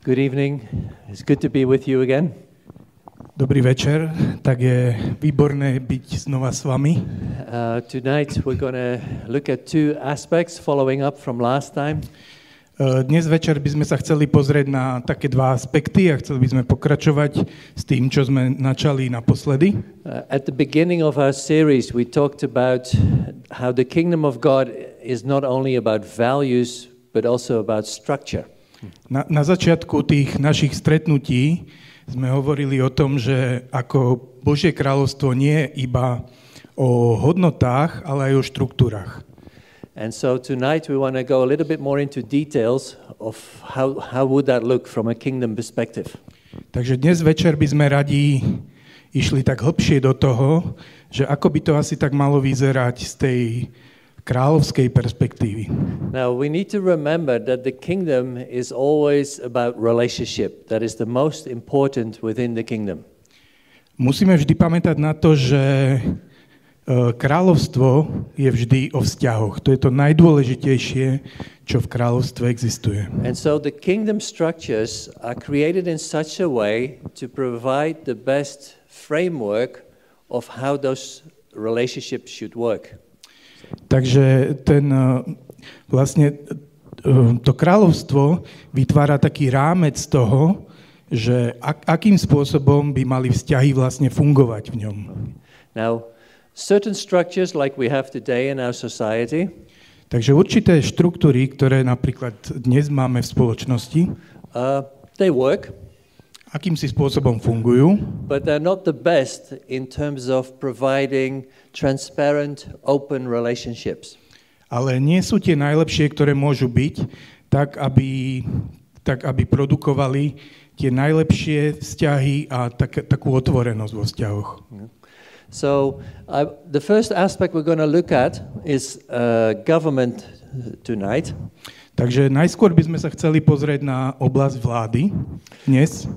Good evening. It's good to be with you again. Dobrý večer, tak je výborné byť znova s vami. Tonight we're going to look at two aspects following up from last time. Dnes večer by sme sa chceli pozrieť na také dva aspekty a chceli by sme pokračovať s tým, čo sme načali naposledy. At the beginning of our series we talked about how the kingdom of God is not only about values but also about structure. Na začiatku tých našich stretnutí sme hovorili o tom, že ako Božie kráľovstvo nie je iba o hodnotách, ale aj o štruktúrach. And so tonight we want to go a little bit more into details of how would that look from a kingdom perspective. Takže dnes večer by sme radi išli tak hlbšie do toho, že ako by to asi tak malo vyzerať z tej kráľovskej perspektívy. Now we need to remember that the kingdom is always about relationship. That is the most important within the kingdom. Musíme vždy pamätať na to, že kráľovstvo je vždy o vzťahoch. To je to najdôležitejšie, čo v kráľovstve existuje. And so the kingdom structures are created in such a way to provide the best framework of how those relationships should work. Takže to kráľovstvo vytvára taký rámec toho, že akým spôsobom by mali vzťahy vlastne fungovať v ňom. Now, certain structures like we have today in our society, takže určité štruktúry, ktoré napríklad dnes máme v spoločnosti, they work. Akýmsi spôsobom fungujú, but they're not the best in terms of providing transparent, open relationships. Ale nie sú tie najlepšie, ktoré môžu byť, tak aby produkovali tie najlepšie vzťahy a takú otvorenosť vo vzťahoch. So the first aspect we're going to look at is government tonight. Takže najskôr by sme sa chceli pozrieť na oblasť vlády dnes.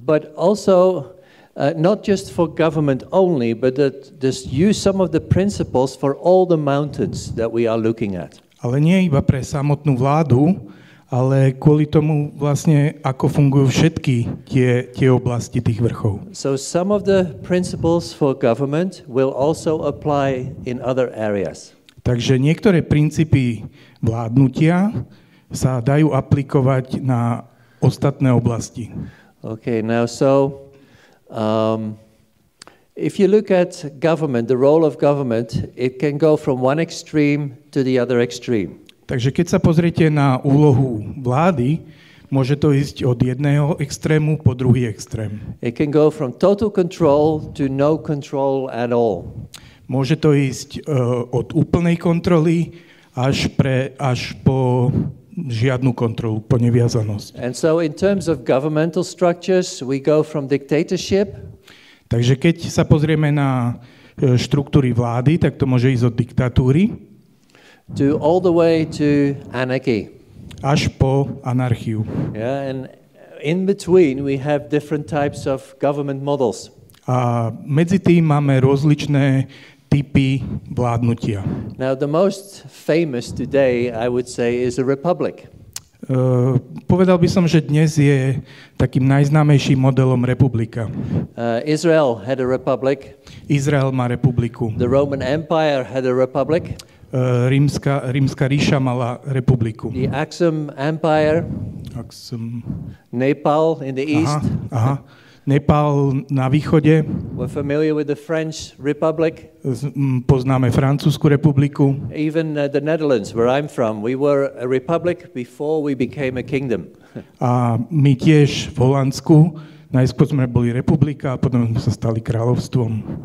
But also not just for government only, but just use some of the principles for all the mountains that we are looking at. Ale nie iba pre samotnú vládu, ale kvôli tomu vlastne, ako fungujú všetky tie oblasti tých vrchov. So some of the principles for government will also apply in other areas. Takže niektoré princípy vládnutia sa dajú aplikovať na ostatné oblasti. Okay, now if you look at government, the role of government, it can go from one extreme to the other extreme. Takže keď sa pozriete na úlohu vlády, môže to ísť od jedného extrému po druhý extrém. It can go from total control to no control at all. Môže to ísť od úplnej kontroly až po žiadnu kontrolu, po neviazanosť. And so in terms of governmental structures, we go from dictatorship. Takže keď sa pozrieme na štruktúry vlády, tak to môže ísť od diktatúry to all the way to anarchy. Až po anarchiu. Yeah, and in between we have different types of government models. A medzi tým máme rozličné typy vládnutia. Now the most famous today, I would say, is a republic. Povedal by som, že dnes je takým najznámejším modelom republika. Israel had a republic. Izrael má republiku. The Roman Empire had a republic. Rímska ríša mala republiku. The Aksum Empire. Nepal in the east. Nepal na východe. We're familiar with the French Republic. Poznáme Francúzsku republiku. Even the Netherlands, where I'm from, we were a republic before we became a kingdom. A my tiež v Holandsku, najskôr sme boli republika a potom sme sa stali kráľovstvom.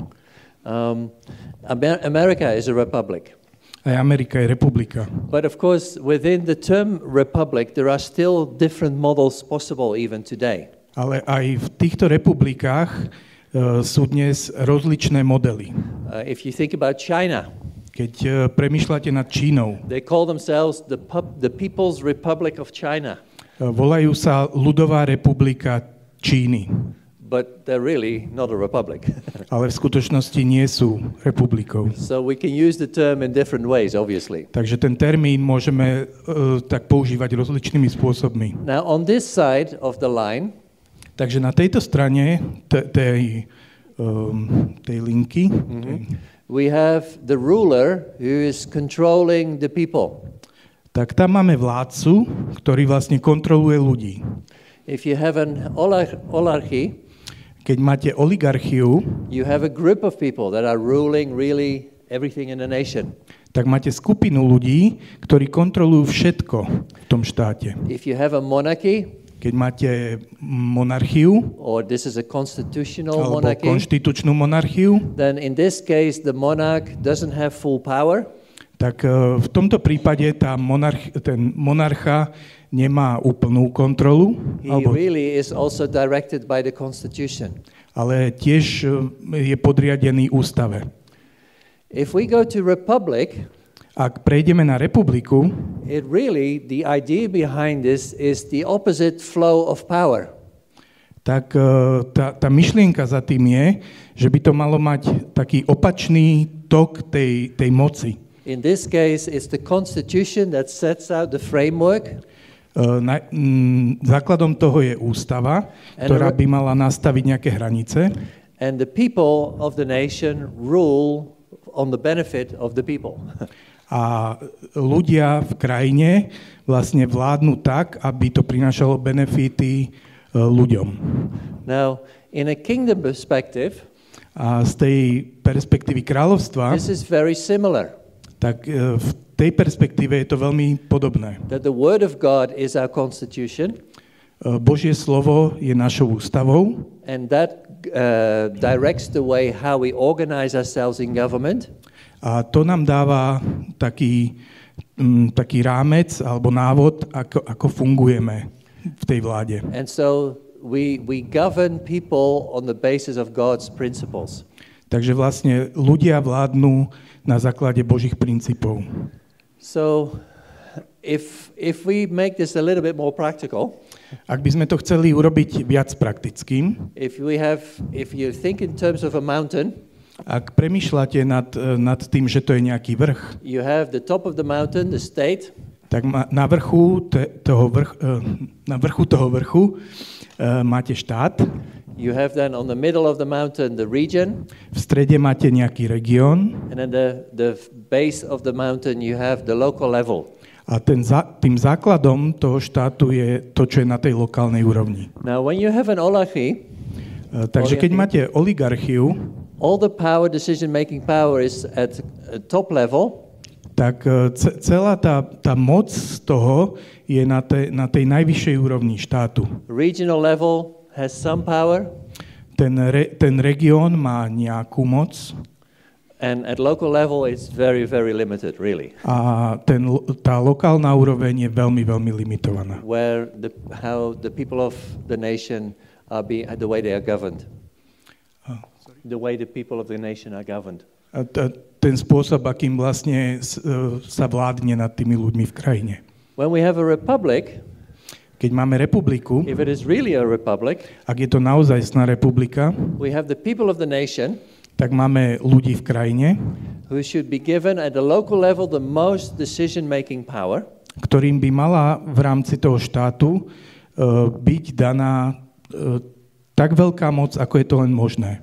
America is a republic. Aj Amerika je republika. But of course, within the term republic, there are still different models possible even today. Ale aj v týchto republikách sú dnes rozličné modely. If you think about China, keď premýšľate nad Čínou, they call themselves the People's Republic of China. Volajú sa Ľudová republika Číny. but they're really not a republic. ale v skutočnosti nie sú republikou. So we can use the term in different ways, obviously. Takže ten termín môžeme tak používať rozličnými spôsobmi. Now, on this side of the line, Takže na tejto strane tej linky we have the ruler who is controlling the people. tak tam máme vládcu, ktorý vlastne kontroluje ľudí. If you have an oligarchy, Keď máte oligarchiu, you have a group of people that are ruling really everything in the nation. tak máte skupinu ľudí, ktorí kontrolujú všetko v tom štáte. If you have a monarchy, Keď máte monarchiu, or this is a constitutional alebo monarchy, konštitučnú monarchiu, then in this case the monarch doesn't have full power. tak v tomto prípade ten monarcha nemá úplnú kontrolu, He really is also directed by the constitution. ale tiež je podriadený ústave. If we go to republic, Ak prejdeme na republiku, the idea behind this is the opposite flow of power. tak tá myšlienka za tým je, že by to malo mať taký opačný tok tej moci. In this case, it's the constitution that sets out the framework. Základom toho je ústava, ktorá by mala nastaviť nejaké hranice. And the people of the nation rule on the benefit of the people. A ľudia v krajine vlastne vládnu tak, aby to prinášalo benefity ľuďom. Now, in a kingdom perspective, A z tej perspektívy kráľovstva, this is very similar. tak v tej perspektíve je to veľmi podobné. That the word of God is our constitution, Božie slovo je našou ústavou and that directs the way how we organize ourselves in government. a to nám dáva taký rámec alebo návod, ako fungujeme v tej vláde. And so we govern people on the basis of God's principles. Takže vlastne ľudia vládnu na základe Božích princípov. So if we make this a little bit more practical, Ak by sme to chceli urobiť viac praktickým, if you think in terms of a mountain, ak premýšľate nad tým, že to je nejaký vrch, you have the top of the mountain, the state, tak na vrchu toho vrchu máte štát, you have then on the middle of the mountain the region, v strede máte nejaký región and then the base of the mountain you have the local level. a tým základom toho štátu je to, čo je na tej lokálnej úrovni. Now when you have an oligarchy, Takže keď máte oligarchiu, all the power, decision-making power is at a top level, tak celá tá moc z toho je na tej najvyššej úrovni štátu. regional level has some power, Ten región má nejakú moc and at local level it's very, very limited, really. a tá lokálna úroveň je veľmi, veľmi limitovaná. Where how the people of the nation are the way they are governed. The way the people of the nation are governed. A ten spôsob, akým vlastne sa vládne nad tými ľuďmi v krajine. When we have a republic, Keď máme republiku, if it is really a republic, ak je to naozajstná republika, we have the people of the nation tak máme ľudí v krajine, who should be given at the local level the most decision-making power. Ktorým by mala v rámci toho štátu byť daná tak veľká moc, ako je to len možné.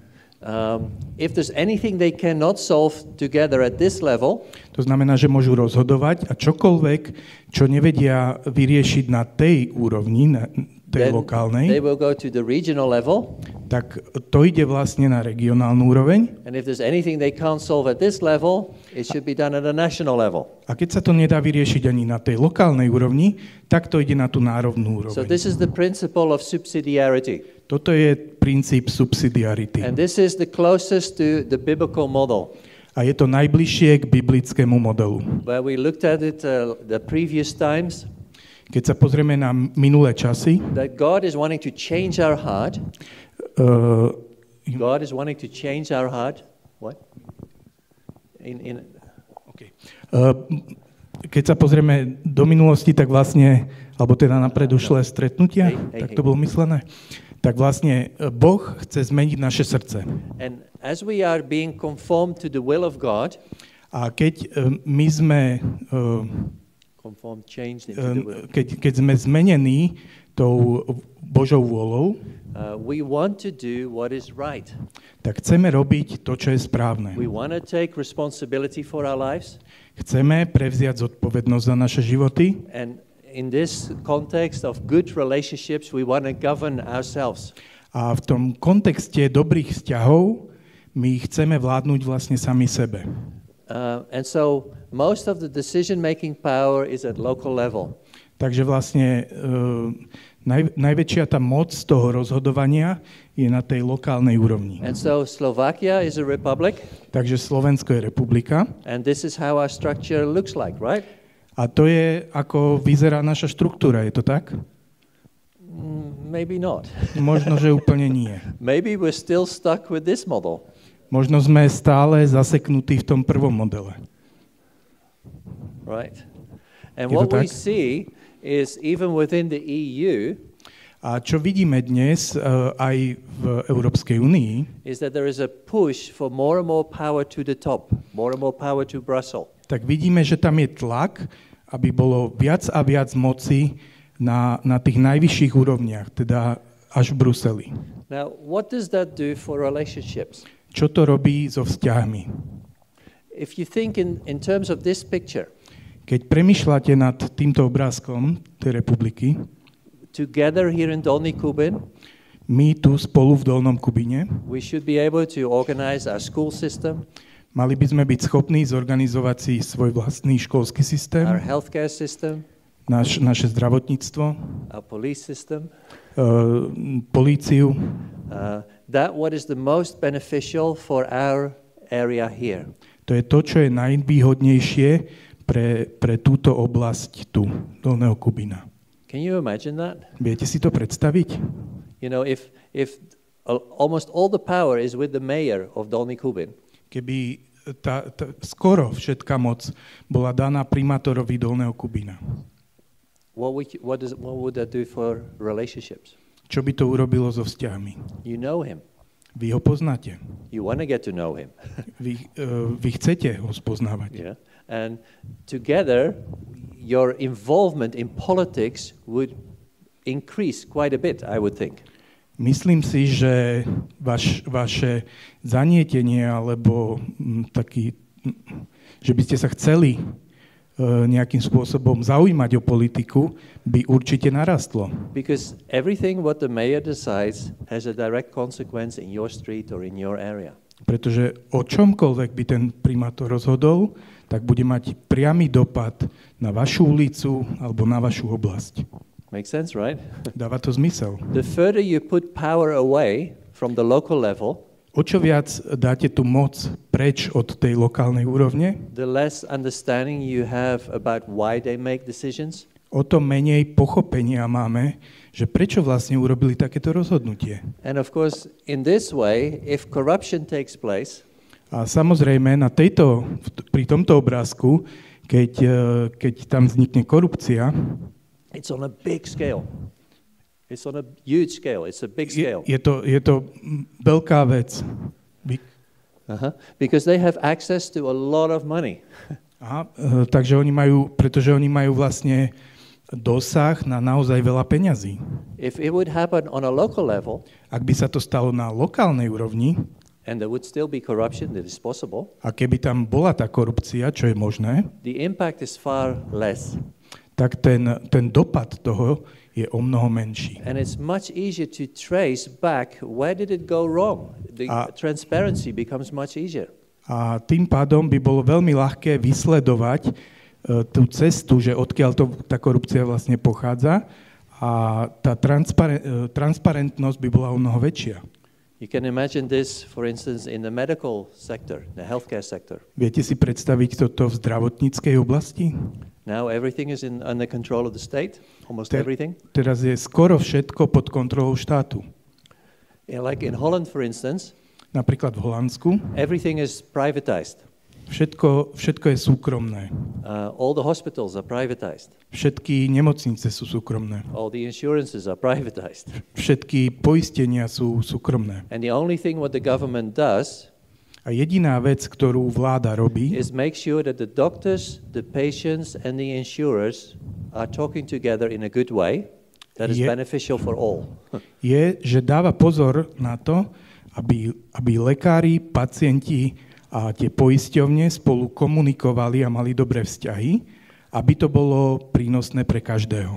If there's anything they cannot solve together at this level, To znamená, že môžu rozhodovať a čokoľvek, čo nevedia vyriešiť na tej úrovni, na tej then lokálnej, they will go to the regional level. tak to ide vlastne na regionálnu úroveň. And if there's anything they can't solve at this level, it should be done at a national level. A keď sa to nedá vyriešiť ani na tej lokálnej úrovni, tak to ide na tú národnú So úroveň. this is the principle of subsidiarity. Toto je princíp subsidiarity. And this is the closest to the biblical model, A je to najbližšie k biblickému modelu. where we looked at it the previous times, Keď sa pozrieme na minulé časy, that God is wanting to change our heart. God is wanting to change our heart. What? Keď sa pozrieme do minulosti, tak vlastne, alebo teda na predošlé stretnutia, tak to bolo myslené, tak vlastne Boh chce zmeniť naše srdce. And as we are being conformed to the will of God, A keď my sme changed into the will. keď sme zmenení tou Božou vôľou, We want to do what is right. tak chceme robiť to, čo je správne. We want to take responsibility for our lives. Chceme prevziať zodpovednosť za naše životy. And in this context of good relationships, we want to govern ourselves. A v tom kontexte dobrých vzťahov my chceme vládnuť vlastne sami sebe. And so most of the decision-making power is at local level. Takže vlastne najväčšia tá moc toho rozhodovania je na tej lokálnej úrovni. And so Slovakia is a republic, Takže Slovensko je republika and this is how our structure looks like, right? a to je, ako vyzerá naša štruktúra, je to tak? Maybe not. Možno, že úplne nie. Maybe we're still stuck with this model. Možno sme stále zaseknutí v tom prvom modele. Right. And Je to what we tak? see is even within the EU A čo vidíme dnes aj v Európskej únii, is that there is a push for more and more power to the top, more and more power to Brussels. tak vidíme, že tam je tlak, aby bolo viac a viac moci na tých najvyšších úrovniach, teda až v Bruseli. Now, what does that do for relationships? Čo to robí so vzťahmi? If you think in terms of this picture, Keď premýšľate nad týmto obrázkom tej republiky, together here in Dolný Kubín, my tu spolu v Dolnom Kubine, we should be able to organize our school system, mali by sme byť schopní zorganizovať si svoj vlastný školský systém, our healthcare system, naše zdravotníctvo, our police system, políciu. that what is the most beneficial for our area here. To je to, čo je najvýhodnejšie pre túto oblasť tu, Dolného Kubína. Can you imagine that? Viete si to predstaviť? You know, if almost all the power is with the mayor of Dolný Kubín, Keby skoro všetká moc bola daná primátorovi Dolného Kubína. what would that do for relationships? Čo by to urobilo so vzťahmi? You know him. Vy ho poznáte. You want to get to know him. Vy chcete ho spoznávať. Yeah. And together, your involvement in politics would increase quite a bit, I would think. Myslím si, že vaše zanietenie alebo že by ste sa chceli nejakým spôsobom zaujímať o politiku, by určite narastlo. Because everything what the mayor decides has a direct consequence in your street or in your area. Pretože o čomkoľvek by ten primátor rozhodol, tak bude mať priamy dopad na vašu ulicu alebo na vašu oblasť. Makes sense, right? Dáva to zmysel. The further you put power away from the local level, O čo viac dáte tú moc preč od tej lokálnej úrovne, the less understanding you have about why they make decisions. o to menej pochopenia máme, že prečo vlastne urobili takéto rozhodnutie. And of course, in this way, if corruption takes place, A samozrejme, pri tomto obrázku, keď tam vznikne korupcia, it's on a big scale. It's on a huge scale. It's a big scale. je to veľká vec. Because they have access to a lot of money. Aha, takže pretože oni majú vlastne dosah na naozaj veľa peňazí. If it would happen on a local level, Ak by sa to stalo na lokálnej úrovni, and there would still be corruption, that is possible, a keby tam bola tá korupcia, čo je možné, the impact is far less. tak ten dopad toho je o mnoho menší. And it's much easier to trace back where did it go wrong. The transparency becomes much easier. A tým pádom by bolo veľmi ľahké vysledovať tú cestu, že odkiaľ tá korupcia vlastne pochádza, a tá transparentnosť by bola o mnoho väčšia. You can imagine this, for instance, in the medical sector, the healthcare sector. Viete si predstaviť toto v zdravotníckej oblasti? Now everything is under control of the state, almost everything. Teraz je skoro všetko pod kontrolou štátu. Like in Holland, for instance, Napríklad v Holandsku everything is privatized. Všetko je súkromné. All the hospitals are privatized. Všetky nemocnice sú súkromné. All the insurances are privatized. Všetky poistenia sú súkromné. And the only thing what the government does A jediná vec, ktorú vláda robí, is make sure that the doctors, the patients and the insurers are talking together in a good way that is beneficial for all. je, že dáva pozor na to, aby lekári, pacienti a tie poisťovne spolu komunikovali a mali dobré vzťahy, aby to bolo prínosné pre každého.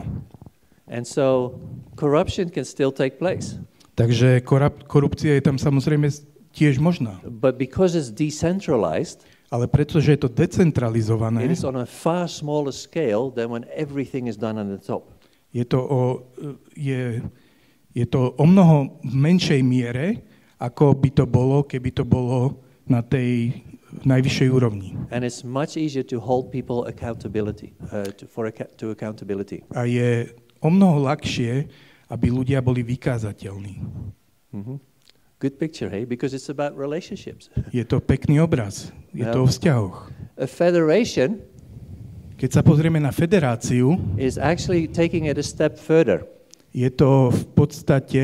And so corruption can still take place. Takže korupcia je tam samozrejme tiež možná. But because it's decentralized, Ale pretože je to decentralizované, it is on a far smaller scale than when everything is done on the top. je to o mnoho menšej miere, ako by to bolo, keby to bolo na tej najvyššej úrovni. And it's much easier to hold people accountability, to accountability. A je o mnoho ľahšie, aby ľudia boli vykázateľní. Mm-hmm. Good picture, hey? Because it's about relationships. Je to pekný obraz. Je to o vzťahoch. A federation Keď sa pozrieme na federáciu, is actually taking it a step further. je to v podstate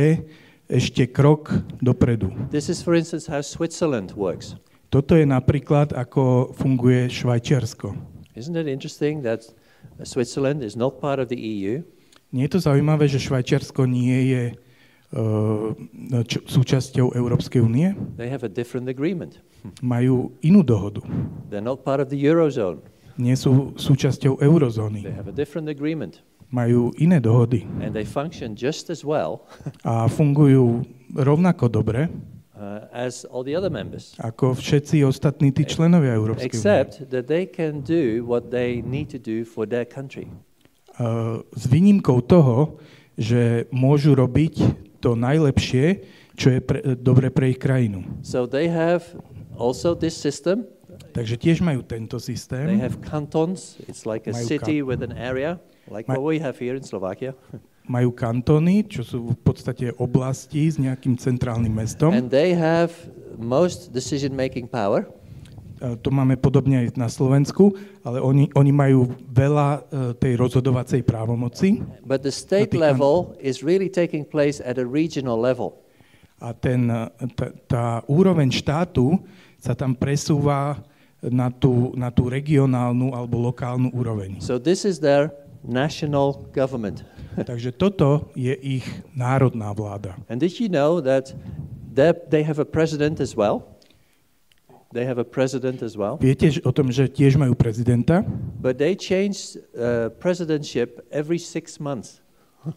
ešte krok dopredu. This is, for instance, how Switzerland works. Toto je napríklad, ako funguje Švajčiarsko. Isn't it interesting that Switzerland is not part of the EU? Nie je to zaujímavé, že Švajčiarsko nie je súčasťou Európskej únie? They have a different agreement. Majú inú dohodu. They're not part of the Eurozone. Nie sú súčasťou eurozóny. They have a different agreement. Majú iné dohody. And they function just as well A fungujú rovnako dobre, as all the other members. ako všetci ostatní tí členovia Európskej únie. Except that they can do what they need to do for their country. S výnimkou toho, že môžu robiť to najlepšie, čo je dobre pre ich krajinu. So they have also this system. Takže tiež majú tento They systém. have cantons. It's like a Majú city with an area, like what we have here in Slovakia. Majú kantóny, čo sú v podstate oblasti s nejakým centrálnym mestom. And they have most decision-making power. To máme podobne aj na Slovensku, ale oni majú veľa tej rozhodovacej právomoci. But the state level is really taking place at a regional level. A tá úroveň štátu sa tam presúva na tú regionálnu alebo lokálnu úroveň. So this is their national government. Takže toto je ich národná vláda. And did you know that they have a president as well? They have a president as well. Viete o tom, že tiež majú prezidenta? But they change presidentship every 6 months.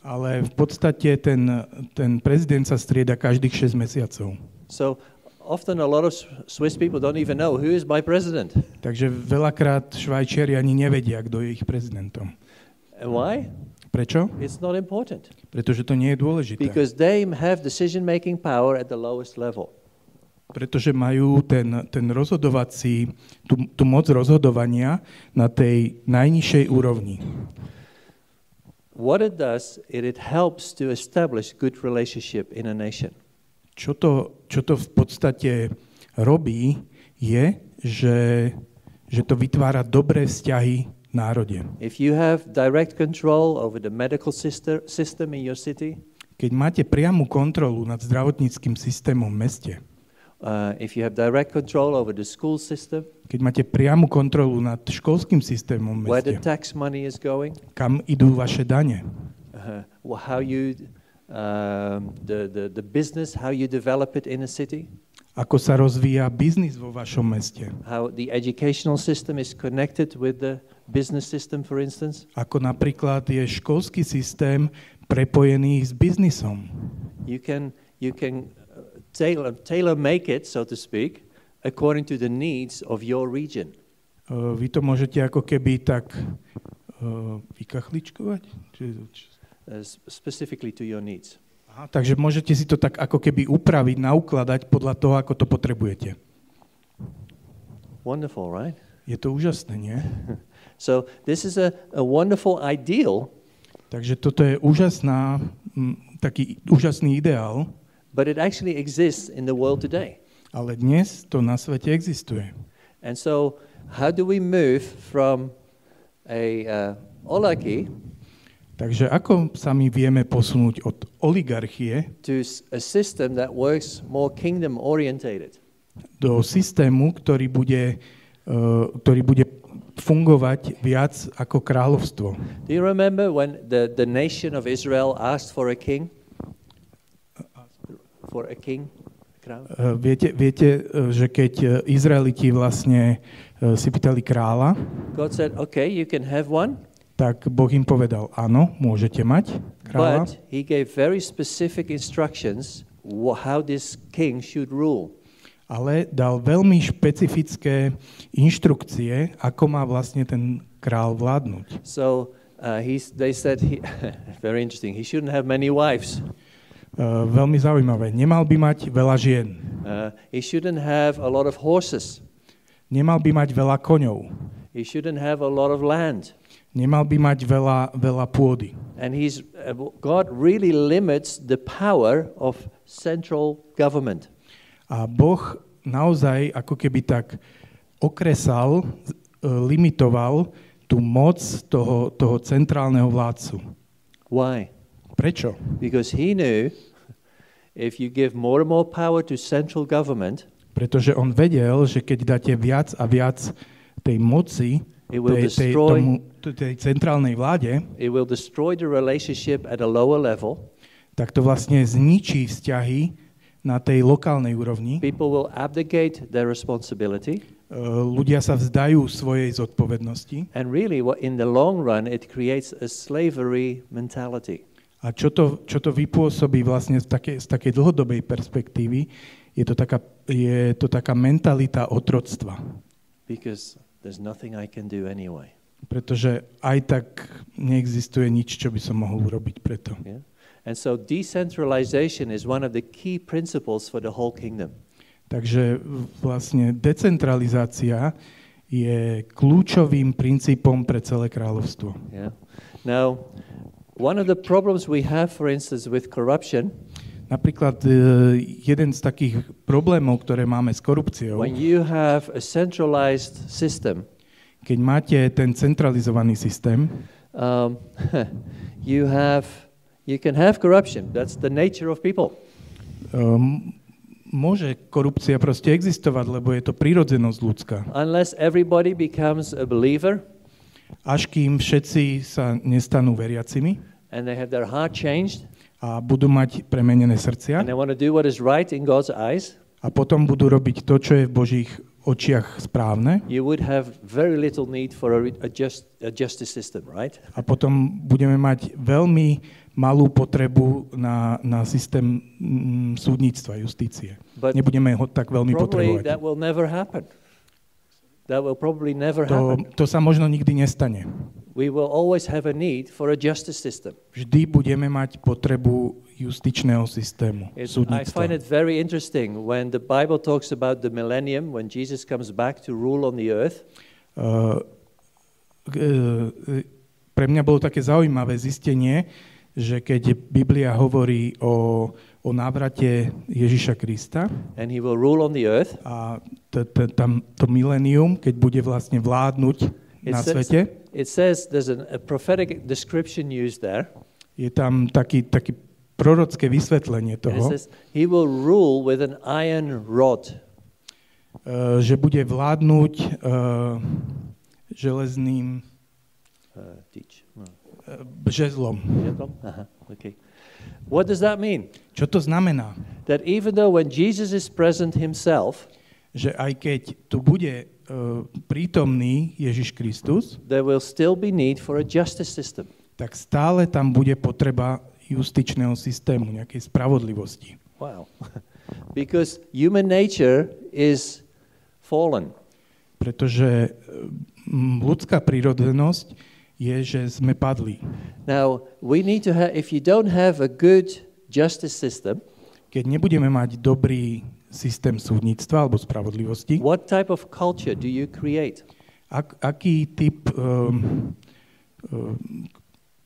Ale v podstate ten prezident sa strieda každých 6 mesiacov. So often a lot of Swiss people don't even know who is my president. Takže veľakrát Švajčiari ani nevedia, kto je ich prezidentom. And why? Prečo? It's not important. Pretože to nie je dôležité. Because they have decision-making power at the lowest level. Pretože majú ten rozhodovací, tú moc rozhodovania na tej najnižšej úrovni. What it does, it helps to establish good relationship in a nation. Čo to v podstate robí, je, že to vytvára dobré vzťahy v národe. If you have direct control over the medical system in your city, Keď máte priamu kontrolu nad zdravotníckym systémom v meste, if you have direct control over the school system, keď máte priamu kontrolu nad školským systémom v where the meste, tax money is going, kam idú vaše dane, how you the business, how you develop it in a city, ako sa rozvíja biznis vo vašom meste, how the educational system is connected with the business system, for instance. ako napríklad je školský systém prepojený s biznisom. You can tailor make it, so to speak, according to the needs of your region. Vy to môžete ako keby tak vykachličkovať? Specifically to your needs. Aha, takže môžete si to tak ako keby upraviť, naukladať podľa toho, ako to potrebujete. Wonderful, right? Je to úžasné, nie? So this is a wonderful ideal. Takže toto je taký úžasný ideál, but it actually exists in the world today. ale dnes to na svete existuje. And so how do we move from a oligarchy Takže ako sa my vieme posunúť od oligarchie to a system that works more kingdom orientated? do systému, ktorý bude fungovať viac ako kráľovstvo. Do you remember when the nation of Israel asked for a king? For a king? Viete, že keď Izraeliti vlastne si pýtali kráľa, God said, okay, you can have one. tak Boh im povedal, áno, môžete mať kráľa, But he gave very specific instructions how this king should rule. ale dal veľmi špecifické inštrukcie, ako má vlastne ten král vládnuť. So they said, very interesting, he shouldn't have many wives. Veľmi zaujímavé. Nemal by mať veľa žien. He shouldn't have a lot of horses. Nemal by mať veľa koňov. He shouldn't have a lot of land. Nemal by mať veľa pôdy. And God really limits the power of central government. A Boh naozaj ako keby tak okresal, limitoval tú moc toho centrálneho vládcu. Why? Prečo? Because he knew if you give more and more power to central government, Pretože on vedel, že keď dáte viac a viac tej moci tej centrálnej vláde, it will destroy the relationship at a lower level. Tak to vlastne zničí vzťahy na tej lokálnej úrovni. People will abdicate their responsibility. Ľudia sa vzdajú svojej zodpovednosti. And really, in the long run, it creates a slavery mentality. A čo to vypôsobí vlastne z takej dlhodobej perspektívy, je to taká mentalita otroctva. Because there's nothing I can do anyway. Pretože aj tak neexistuje nič, čo by som mohol urobiť preto. Yeah? And so decentralization is one of the key principles for the whole kingdom. Takže vlastne decentralizácia je kľúčovým princípom pre celé kráľovstvo. Yeah. Now, one of the problems we have, for instance, with corruption, napríklad jeden z takých problémov, ktoré máme s korupciou, when you have a centralized system, keď máte ten centralizovaný systém, you can have corruption. That's the nature of people. Môže korupcia proste existovať, lebo je to prírodzenosť ľudská. Unless everybody becomes a believer, až kým všetci sa nestanú veriacimi and they have their heart changed, a budú mať premenené srdcia and they want to do what is right in God's eyes, a potom budú robiť to, čo je v Božích očiach správne, you would have very little need for a justice system, right? A potom budeme mať veľmi malú potrebu na systém súdnictva, justície. Nebudeme ho tak veľmi potrebovať. That will never happen. That will probably never happen. To sa možno nikdy nestane. We will always have a need for a justice system. Vždy budeme mať potrebu justičného systému, súdnictva. I find it very interesting when the Bible talks about the millennium, when Jesus comes back to rule on the earth. Pre mňa bolo také zaujímavé zistenie, že keď Biblia hovorí o návrate Ježiša Krista, and he will rule on the earth, a tam to milenium, keď bude vlastne vládnuť na svete, it says there's a prophetic description used there. Je tam taký prorocké vysvetlenie toho, it says he will rule with an iron rod. Že bude vládnuť železným žezlom. Okay. What does that mean? Čo to znamená? That even though when Jesus is present himself, že aj keď tu bude prítomný Ježiš Kristus, there will still be need for a justice system. Tak stále tam bude potreba justičného systému, nejakej spravodlivosti. Wow. Because human nature is fallen. Pretože ľudská prírodzenosť je, že sme padli. Now, we need to have, if you don't have a good justice system, keď nebudeme mať dobrý systém súdnictva alebo spravodlivosti, what type of culture do you create? Aký typ,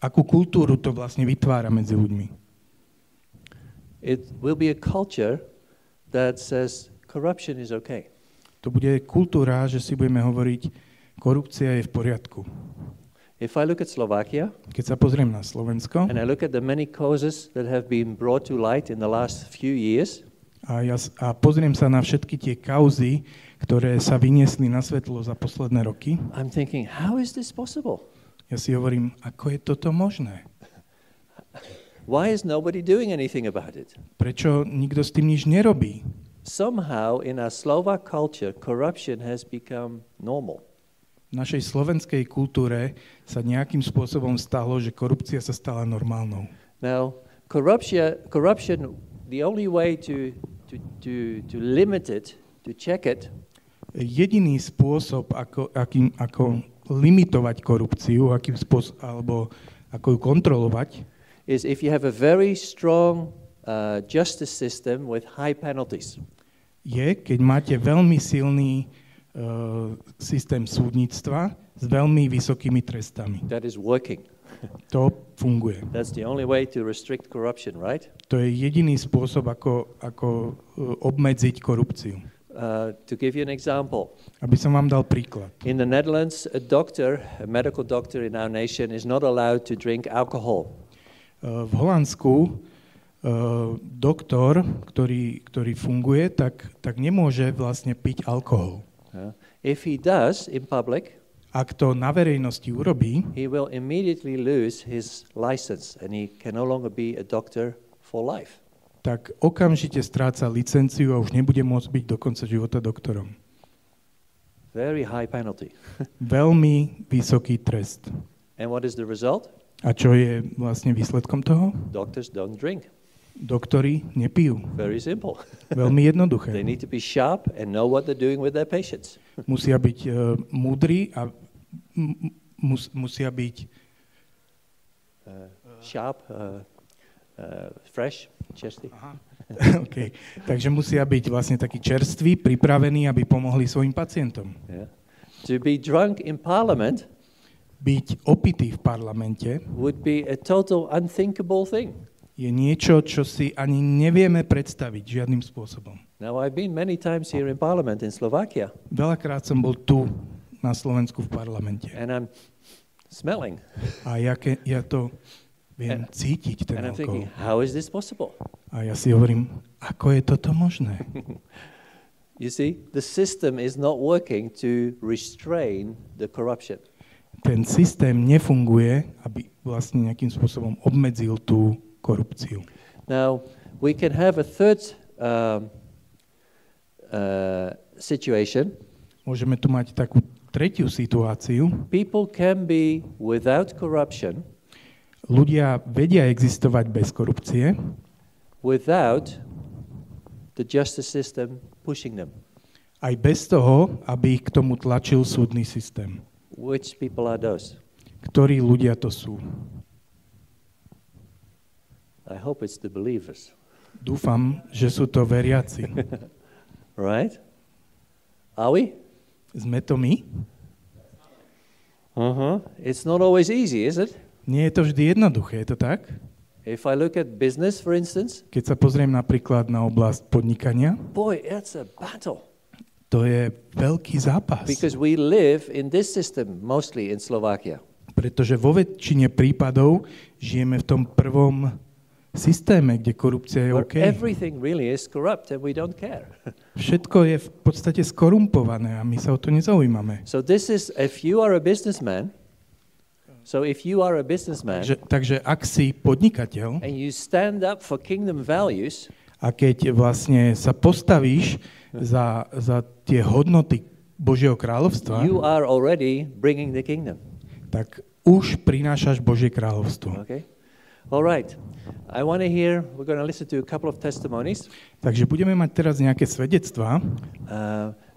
akú kultúru to vlastne vytvára medzi ľuďmi? It will be a culture that says corruption is okay. To bude kultúra, že si budeme hovoriť, korupcia je v poriadku. If I look at Slovakia, Keď sa pozriem na Slovensko and I look at the many causes that have been brought to light in the last few years, a pozriem sa na všetky tie kauzy, ktoré sa vyniesli na svetlo za posledné roky, I'm thinking, how is this possible? ja si hovorím, ako je toto možné? Why is nobody doing anything about it? Prečo nikto s tým nič nerobí? Somehow in our Slovak culture, corruption has become normal. V našej slovenskej kultúre sa nejakým spôsobom stalo, že korupcia sa stala normálnou. Now, corruption, the only way to limit it, to check it, Jediný spôsob, ako limitovať korupciu, alebo ako ju kontrolovať, is if you have a very strong justice system with high penalties. Je, keď máte veľmi silný systém súdnictva s veľmi vysokými trestami. That is working. To funguje. That's the only way to restrict corruption, right? To je jediný spôsob, ako obmedziť korupciu. To give you an example, Aby som vám dal príklad. in the Netherlands, a medical doctor in our nation is not allowed to drink alcohol. V Holandsku doktor, ktorý funguje, tak nemôže vlastne piť alkohol. If he does in public, Ak to na verejnosti urobí, he will immediately lose his license and he can no longer be a doctor for life. tak okamžite stráca licenciu a už nebude môcť byť do konca života doktorom. Very high penalty. Veľmi vysoký trest. And what is the result? A čo je vlastne výsledkom toho? Doctors don't drink. Doktori nepijú. Very simple. Veľmi They jednoduché. need to be sharp and know what they're doing with their patients. Musia byť múdri a musia byť Sharp, fresh, čerstvý. okay. Takže musia byť vlastne takí čerství, pripravení, aby pomohli svojim pacientom. Yeah. To be drunk in parliament Byť opitý v parlamente would be a total unthinkable thing. je niečo, čo si ani nevieme predstaviť žiadnym spôsobom. Now, I've been many times here in parliament in Slovakia, Veľakrát som bol tu na Slovensku v parlamente. and I'm smelling, A ja to viem cítiť, ten and I'm thinking, alkohol. how is this possible? A ja si hovorím, ako je toto možné? You see, the system is not working to restrain the corruption. Ten systém nefunguje, aby vlastne nejakým spôsobom obmedzil tú korupciu. Now, we can have a third situation. Môžeme tu mať takú tretiu situáciu. People can be without corruption, Ľudia vedia existovať bez korupcie, without the justice system pushing them. aj bez toho, aby ich k tomu tlačil súdny systém. Which people are those? Ktorí ľudia to sú? I hope it's the believers, Dúfam, že sú to veriaci. right? Are we? Sme to my? It's not always easy, is it? Nie je to vždy jednoduché, je to tak? If I look at business, for instance, Keď sa pozriem napríklad na oblasť podnikania, boy, it's a battle. to je veľký zápas. Because we live in this system mostly in Slovakia. Pretože vo väčšine prípadov žijeme v tom prvom systéme, kde korupcia je Where OK. everything really is corrupt and we don't care. Všetko je v podstate skorumpované a my sa o to nezaujímame. So this is, if you are a businessman, Takže ak si podnikateľ and you stand up for kingdom values, a keď vlastne sa postavíš za tie hodnoty Božieho kráľovstva, you are already bringing the kingdom. tak už prinášaš Božie kráľovstvo. Okay? All right. We're going to listen to a couple of testimonies. Takže budeme mať teraz nejaké svedectvá,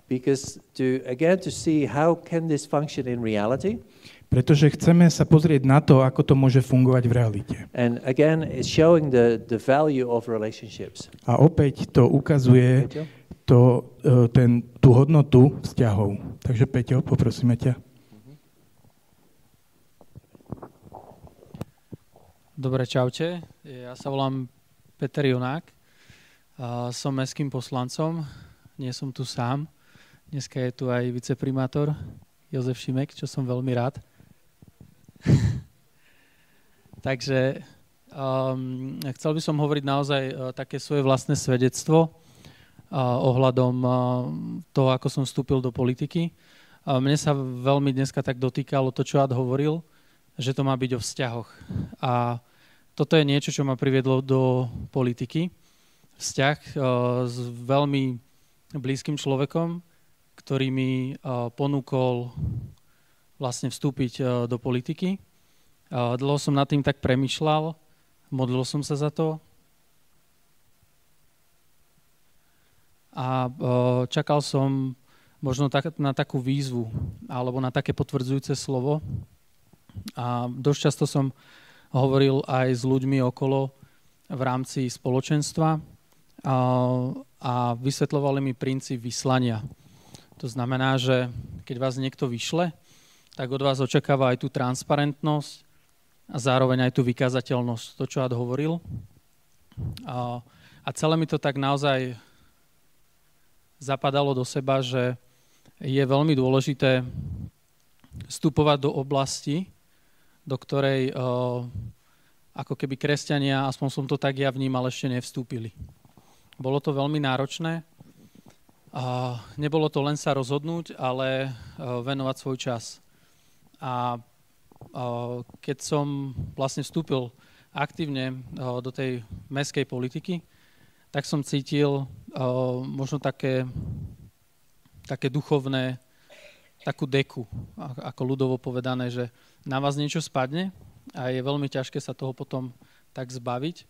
Because to see how can this function in reality. pretože chceme sa pozrieť na to, ako to môže fungovať v realite. And again, it's showing the value of relationships. A opäť to ukazuje tú hodnotu vzťahov. Takže Peťo, poprosíme ťa. Dobre, čaute. Ja sa volám Peter Junák. Som mestským poslancom. Nie som tu sám. Dneska je tu aj viceprimátor Jozef Šimek, čo som veľmi rád. Takže chcel by som hovoriť naozaj také svoje vlastné svedectvo ohľadom toho, ako som vstúpil do politiky. Mne sa veľmi dneska tak dotýkalo to, čo Ad hovoril, že to má byť o vzťahoch. A toto je niečo, čo ma priviedlo do politiky. Vzťah s veľmi blízkym človekom, ktorý mi ponúkol vlastne vstúpiť do politiky. Dlho som nad tým tak premýšľal, modlil som sa za to a čakal som možno na takú výzvu alebo na také potvrdzujúce slovo. A dosť často som hovoril aj s ľuďmi okolo v rámci spoločenstva a vysvetľovali mi princíp vyslania. To znamená, že keď vás niekto vyšle, tak od vás očakáva aj tú transparentnosť a zároveň aj tú vykázateľnosť, to, čo Ad hovoril. A celé mi to tak naozaj zapadalo do seba, že je veľmi dôležité vstupovať do oblasti, do ktorej ako keby kresťania, aspoň som to tak ja vnímal, ešte nevstúpili. Bolo to veľmi náročné. Nebolo to len sa rozhodnúť, ale venovať svoj čas. A keď som vlastne vstúpil aktívne do tej mestskej politiky, tak som cítil možno také duchovné, takú deku, ako ľudovo povedané, že na vás niečo spadne a je veľmi ťažké sa toho potom tak zbaviť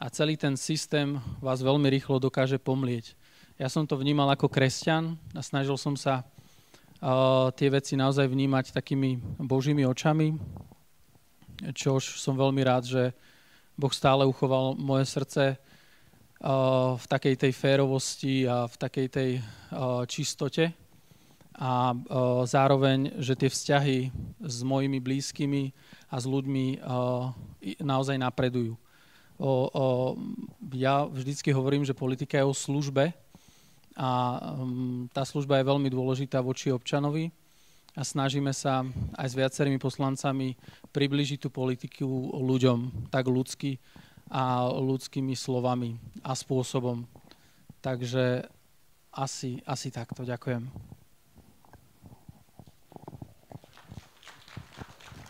a celý ten systém vás veľmi rýchlo dokáže pomlieť. Ja som to vnímal ako kresťan a snažil som sa tie veci naozaj vnímať takými Božími očami, čož som veľmi rád, že Boh stále uchoval moje srdce v takej tej férovosti a v takej tej čistote a zároveň, že tie vzťahy s mojimi blízkymi a s ľuďmi naozaj napredujú. Ja vždycky hovorím, že politika je o službe a tá služba je veľmi dôležitá voči občanovi a snažíme sa aj s viacerými poslancami približiť tú politiku ľuďom tak ľudsky a ľudskými slovami a spôsobom. Takže asi takto. Ďakujem.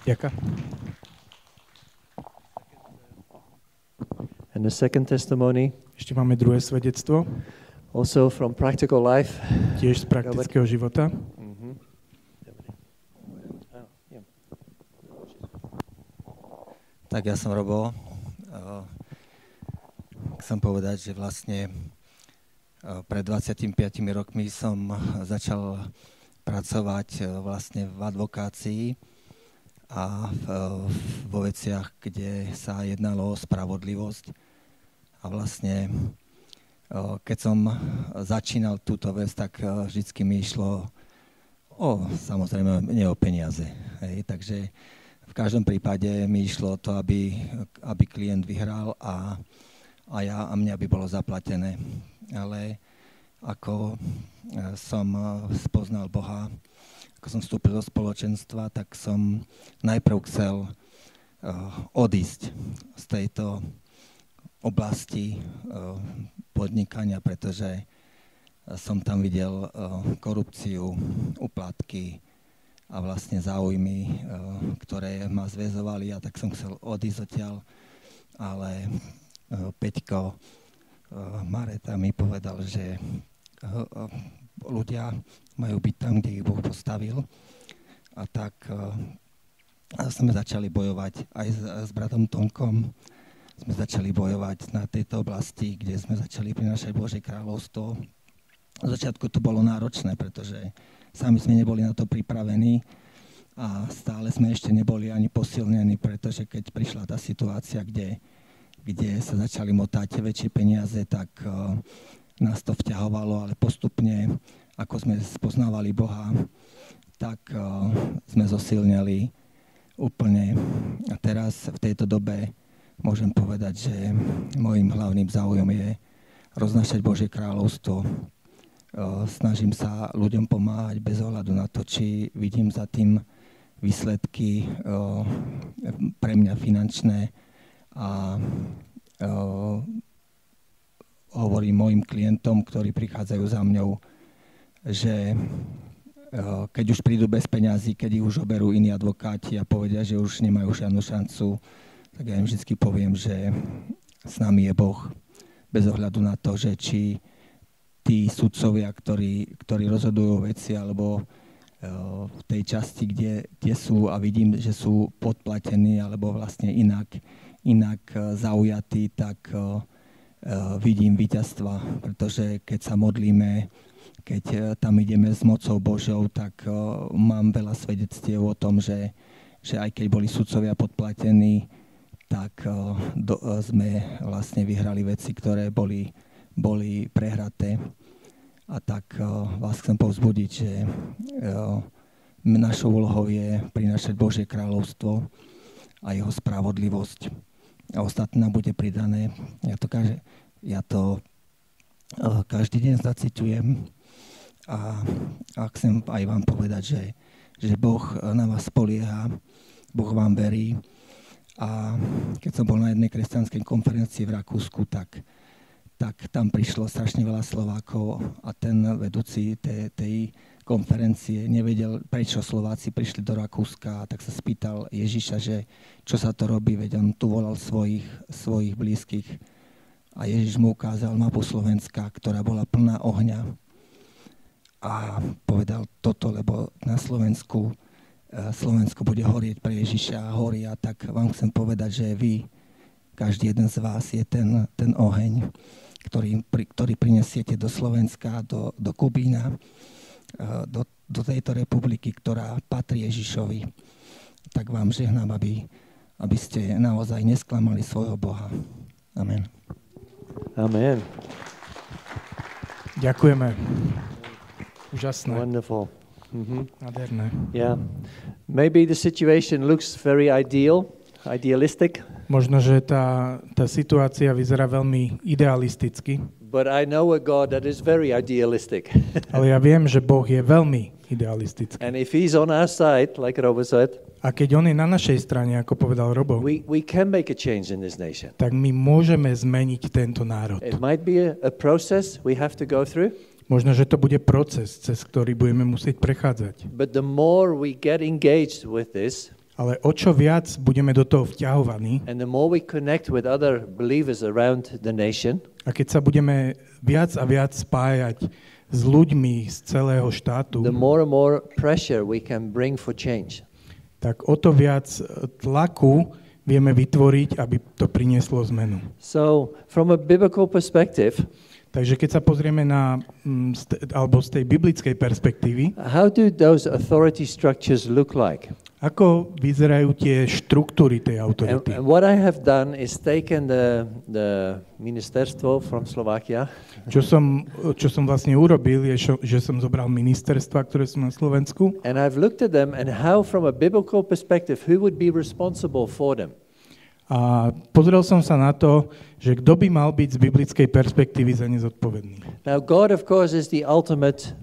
Ďakujem. And the second testimony, Ešte máme druhé svedectvo, also from practical life. tiež z praktického života. Tak ja som Robo. Chcem povedať, že vlastne pred 25 rokmi som začal pracovať vlastne v advokácii a vo veciach, kde sa jednalo o spravodlivosť. A vlastne, keď som začínal túto vec, tak vždycky mi išlo samozrejme nie o peniaze. Hej. Takže v každom prípade mi išlo to, aby klient vyhral a mňa by bolo zaplatené. Ale ako som spoznal Boha, ako som vstúpil do spoločenstva, tak som najprv chcel odísť z tejto oblasti podnikania, pretože som tam videl korupciu, úplatky a vlastne záujmy, ktoré ma zväzovali, a tak som chcel odísť odtiaľ, ale Peťko Mareta mi povedal, že ľudia majú byť tam, kde ich Boh postavil, a tak sme začali bojovať aj s bratom Tomkom. Sme začali bojovať na tejto oblasti, kde sme začali prinášať Božie kráľovstvo. V začiatku to bolo náročné, pretože sami sme neboli na to pripravení a stále sme ešte neboli ani posilnení, pretože keď prišla tá situácia, kde sa začali motať väčšie peniaze, tak nás to vťahovalo, ale postupne, ako sme spoznávali Boha, tak sme zosilneli úplne. A teraz v tejto dobe môžem povedať, že môjim hlavným záujom je roznášať Božie kráľovstvo snažím sa ľuďom pomáhať bez ohľadu na to, či vidím za tým výsledky pre mňa finančné a hovorím mojim klientom, ktorí prichádzajú za mňou, že keď už prídu bez peňazí, keď ich už oberú iní advokáti a povedia, že už nemajú žiadnu šancu, tak ja im vždy poviem, že s nami je Boh. Bez ohľadu na to, že či tí sudcovia, ktorí rozhodujú veci, alebo v tej časti, kde sú a vidím, že sú podplatení alebo vlastne inak zaujatí, tak vidím víťazstva, pretože keď sa modlíme, keď tam ideme s mocou Božou, tak mám veľa svedectiev o tom, že aj keď boli sudcovia podplatení, tak sme vlastne vyhrali veci, ktoré boli prehraté. A tak vás chcem povzbudiť, že našou úlohou je prinášať Božie kráľovstvo a jeho spravodlivosť. A ostatné nám bude pridané. Ja to každý deň zaciťujem. A chcem aj vám povedať, že Boh na vás spolieha, Boh vám verí. A keď som bol na jednej kresťanskej konferencii v Rakúsku, tak tam prišlo strašne veľa Slovákov a ten vedúci tej konferencie nevedel, prečo Slováci prišli do Rakúska, tak sa spýtal Ježiša, že čo sa to robí, veď on tu volal svojich blízkych. A Ježiš mu ukázal mapu Slovenska, ktorá bola plná ohňa. A povedal toto, lebo na Slovensko bude horieť pre Ježiša a horí. A tak vám chcem povedať, že vy, každý jeden z vás je ten oheň, ktorý prinesiete do Slovenska, do Kubína, do tejto republiky, ktorá patrí Ježišovi. Tak vám žehnám, aby ste naozaj nesklamali svojho Boha. Amen. Amen. Ďakujeme. Úžasné. Wonderful. Nádherné. Yeah. Maybe the situation looks very idealistic. Možno, že tá situácia vyzerá veľmi idealisticky. But I know a God that is very idealistic. Ale ja viem, že Boh je veľmi idealistický. And if he's on our side, like Robo said, a keď on je na našej strane, ako povedal Robo, we can make a change in this nation. Tak my môžeme zmeniť tento národ. It might be a process we have to go through. Možno, že to bude proces, cez ktorý budeme musieť prechádzať. But the more we get engaged with this, ale o čo viac budeme do toho vťahovaní, and the more we connect with other believers around the nation, a keď sa budeme viac a viac spájať s ľuďmi z celého štátu, the more and more pressure we can bring for change. Tak o to viac tlaku vieme vytvoriť, aby to prinieslo zmenu. So, from a biblical perspective, takže keď sa pozrieme alebo z tej biblickej perspektívy, how do those authority structures look like? Ako vyzerajú tie štruktúry tej autority? And what I have done is taken the ministerstvo from Slovakia. Čo som vlastne urobil, je, že som zobral ministerstva, ktoré sú na Slovensku. And I've looked at them and how from a biblical perspective who would be responsible for them. A pozrel som sa na to, že kto by mal byť z biblickej perspektívy za ne zodpovedný. Now God of course is the ultimate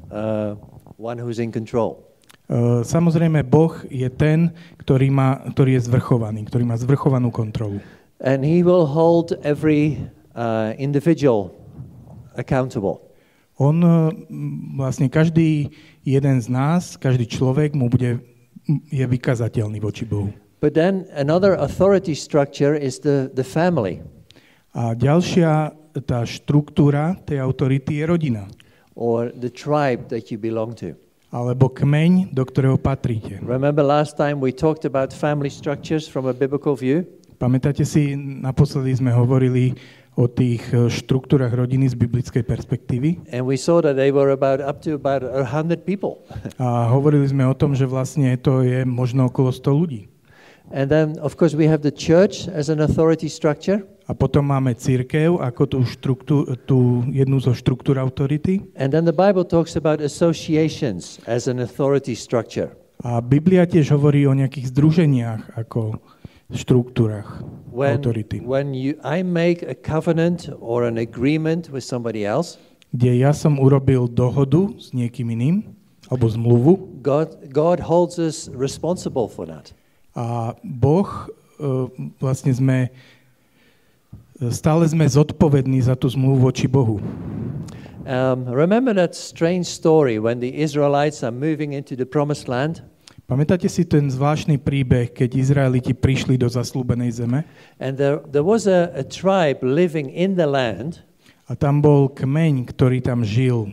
one who's in control. Samozrejme Boh je ten, ktorý je zvrchovaný, ktorý má zvrchovanú kontrolu. And he will hold every individual accountable. On vlastne každý jeden z nás, každý človek je vykazateľný voči Bohu. But then another authority structure is the family. A ďalšia tá štruktúra tej autority je rodina. Or the tribe that you belong to. Alebo kmeň, do ktorého patríte. Remember last time we talked about family structures from a biblical view? Pamätáte si, naposledy sme hovorili o tých štruktúrach rodiny z biblickej perspektívy. And we saw that they were up to about 100 people. A hovorili sme o tom, že vlastne to je možno okolo 100 ľudí. And then of course we have the church as an authority structure. A potom máme cirkev ako tú jednu zo štruktúr autority. And then the Bible talks about associations as an authority structure. A Biblia tiež hovorí o nejakých združeniach ako štruktúrach autority. When I make a covenant or an agreement with somebody else, kde ja som urobil dohodu s niekým iným, alebo zmluvu. God holds us responsible for that. A Boh, vlastne stále sme zodpovední za tú zmluvu voči Bohu. Remember that strange story when the Israelites are moving into the promised land? Pamätáte si ten zvláštny príbeh, keď Izraeliti prišli do zasľúbenej zeme? And there was a tribe living in the land. A tam bol kmeň, ktorý tam žil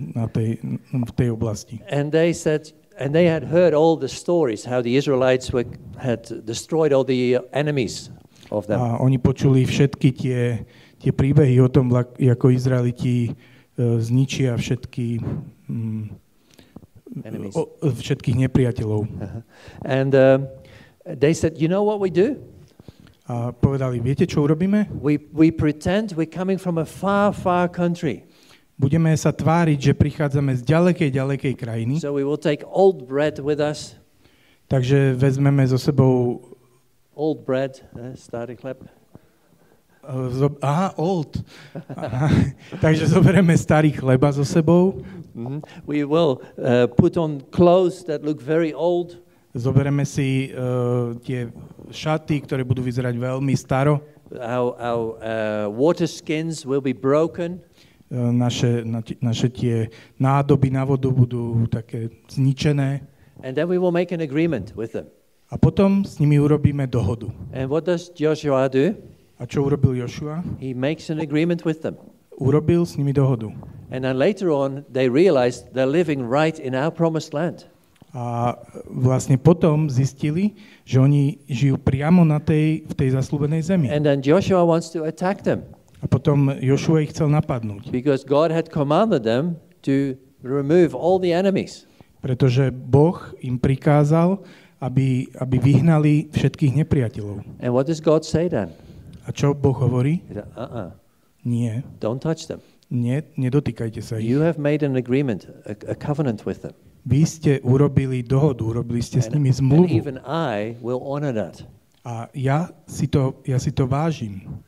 v tej oblasti. And they had heard all the stories how the Israelites had destroyed all the enemies of them. A oni počuli všetky tie príbehy o tom, ako Izraeliti zničia všetkých nepriateľov. And they said, you know what we do? A povedali, viete, čo urobíme? We pretend we're coming from a far, far country. Budeme sa tváriť, že prichádzame z ďalekej krajiny. So we will take old bread with us. Takže vezmeme so sebou old bread, starý chleb. Old. Takže zoberieme starý chleba so sebou. We will put on clothes that look very old. Zoberieme si tie šaty, ktoré budú vyzerať veľmi staro. Our water skins will be broken. Naše tie nádoby na vodu budú také zničené. And then we will make an agreement with them. A potom s nimi urobíme dohodu. And what does Joshua do? A čo urobil Jošua? He makes an agreement with them. Urobil s nimi dohodu. And then later on they realized they're living right in our promised land. A vlastne potom zistili, že oni žijú priamo v tej zasľúbenej zemi. And then Joshua wants to attack them. A potom Jošua ich chcel napadnúť. Because God had commanded them to remove all the enemies. Pretože Boh im prikázal, aby vyhnali všetkých nepriateľov. And what does God say then? A čo Boh hovorí? Nie. Don't touch them. Nie, nedotýkajte sa ich. You have made an agreement, a covenant with them. Vy ste urobili dohodu, urobili ste s nimi zmluvu. And even I will honor that. A ja si to vážim.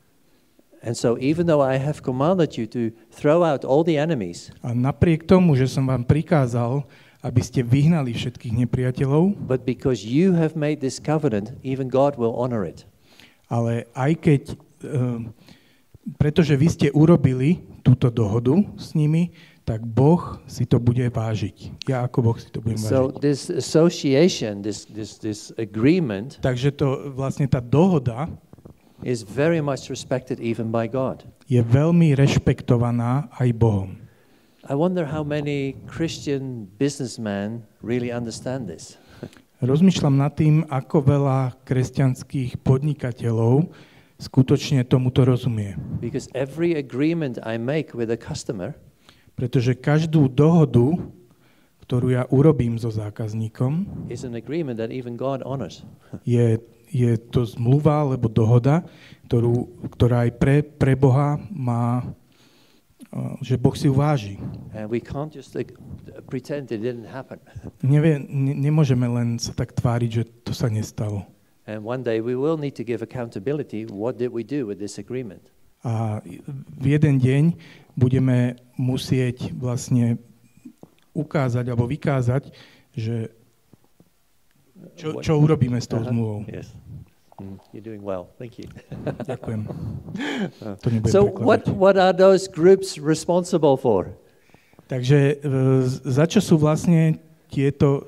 And so even though I have commanded you to throw out all the enemies, a napriek tomu, že som vám prikázal, aby ste vyhnali všetkých nepriateľov, but because you have made this covenant, even God will honor it. Ale aj keď, pretože vy ste urobili túto dohodu s nimi, tak Boh si to bude vážiť. Ja ako Boh si to budem vážiť. So this association, this agreement, takže to vlastne tá dohoda is very much respected even by God. Je veľmi rešpektovaná aj Bohom. I wonder how many Christian businessmen really understand this. Rozmýšľam nad tým, ako veľa kresťanských podnikateľov skutočne tomuto rozumie. Because every agreement I make with a customer, pretože každú dohodu, ktorú ja urobím so zákazníkom, is an agreement that even God honors. Je to zmluva alebo dohoda, ktorá aj pre Boha má, že Boh si ju váži. And we can't just pretend it didn't happen. Nemôžeme len sa tak tváriť, že to sa nestalo. And one day we will need to give accountability. What did we do with this agreement? A v jeden deň budeme musieť vlastne ukázať alebo vykázať, že čo urobíme s tou zmluvou. Yes. You're doing well. Thank you. Ďakujem. So what are those groups responsible for? Takže za čo sú vlastne tieto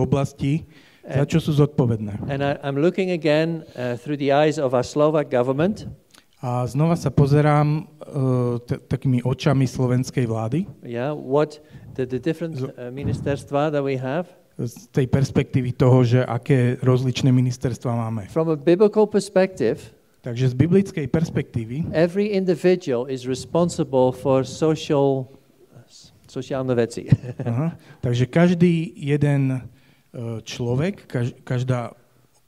oblasti, za čo sú zodpovedné? And I'm looking again through the eyes of our Slovak government. A znova sa pozerám takými očami slovenskej vlády. Yeah, what the different ministerstva that we have. Z tej perspektívy toho, že aké rozličné ministerstva máme. From a biblical perspective, takže z biblickej perspektívy, every individual is responsible for sociálne veci. Takže každý jeden človek, každá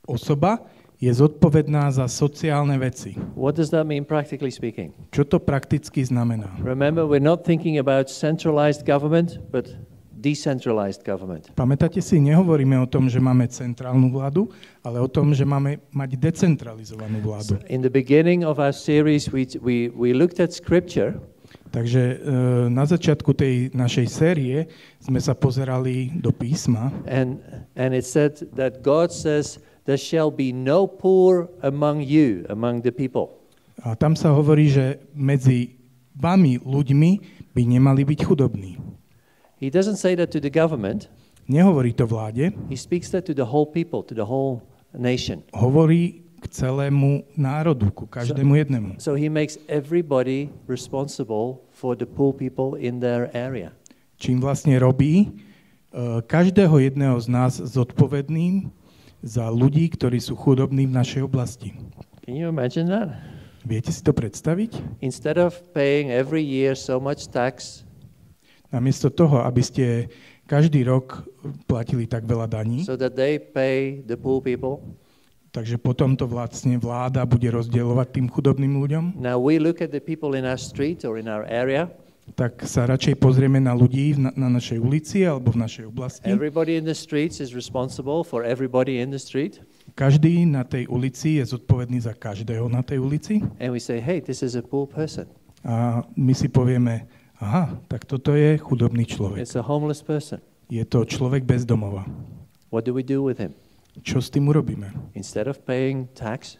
osoba je zodpovedná za sociálne veci. What does that mean practically speaking? Čo to prakticky znamená? Remember, we're not thinking about centralized government, but decentralized government. Pamätáte si, nehovoríme o tom, že máme centrálnu vládu, ale o tom, že máme mať decentralizovanú vládu. In the beginning of our series we looked at scripture. Takže na začiatku tej našej série sme sa pozerali do písma. And it said that God says, there shall be no poor among you, among the people. A tam sa hovorí, že medzi vami, ľuďmi, by nemali byť chudobní. He doesn't say that to the government. Nehovorí to vláde. He speaks that to the whole people, to the whole nation. Hovorí k celému národu, ku každému jednému. So he makes everybody responsible for the poor people in their area. Čím vlastne robí každého jedného z nás zodpovedným za ľudí, ktorí sú chudobní v našej oblasti. Can you imagine that? Viete si to predstaviť? Instead of paying every year so much tax, namiesto toho, aby ste každý rok platili tak veľa daní, so that they pay the poor people, takže potom to vlastne vláda bude rozdielovať tým chudobným ľuďom. now we look at the people in our street or in our area. Tak sa radšej pozrieme na ľudí na našej ulici alebo v našej oblasti. Everybody in the streets is responsible for everybody in the street. Každý na tej ulici je zodpovedný za každého na tej ulici. And we say, hey, this is a poor person. A my si povieme, aha, tak toto je chudobný človek. It's a homeless person. Je to človek bez domova. What do we do with him? Čo s tým urobíme? Instead of paying tax,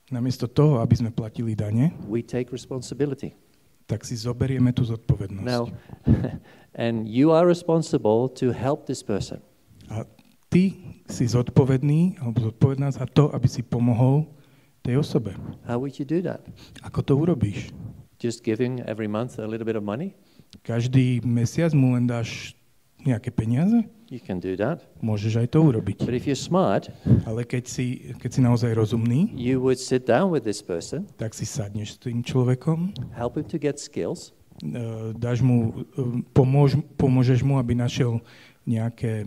Namiesto toho, aby sme platili dane, we take responsibility. tak si zoberieme tú zodpovednosť. Now, and you are responsible to help this person. A ty si zodpovedný, alebo zodpovedná za to, aby si pomohol tej osobe. How would you do that? Ako to urobíš? Just giving every month a little bit of money? Každý mesiac mu len dáš nejaké peniaze? You can do that. Môžeš aj to urobiť. But if you're smart, Ale keď si naozaj rozumný, you would sit down with this person, tak si sadneš s tým človekom, help him to get skills, dáš mu, pomôžeš mu, aby našiel nejaké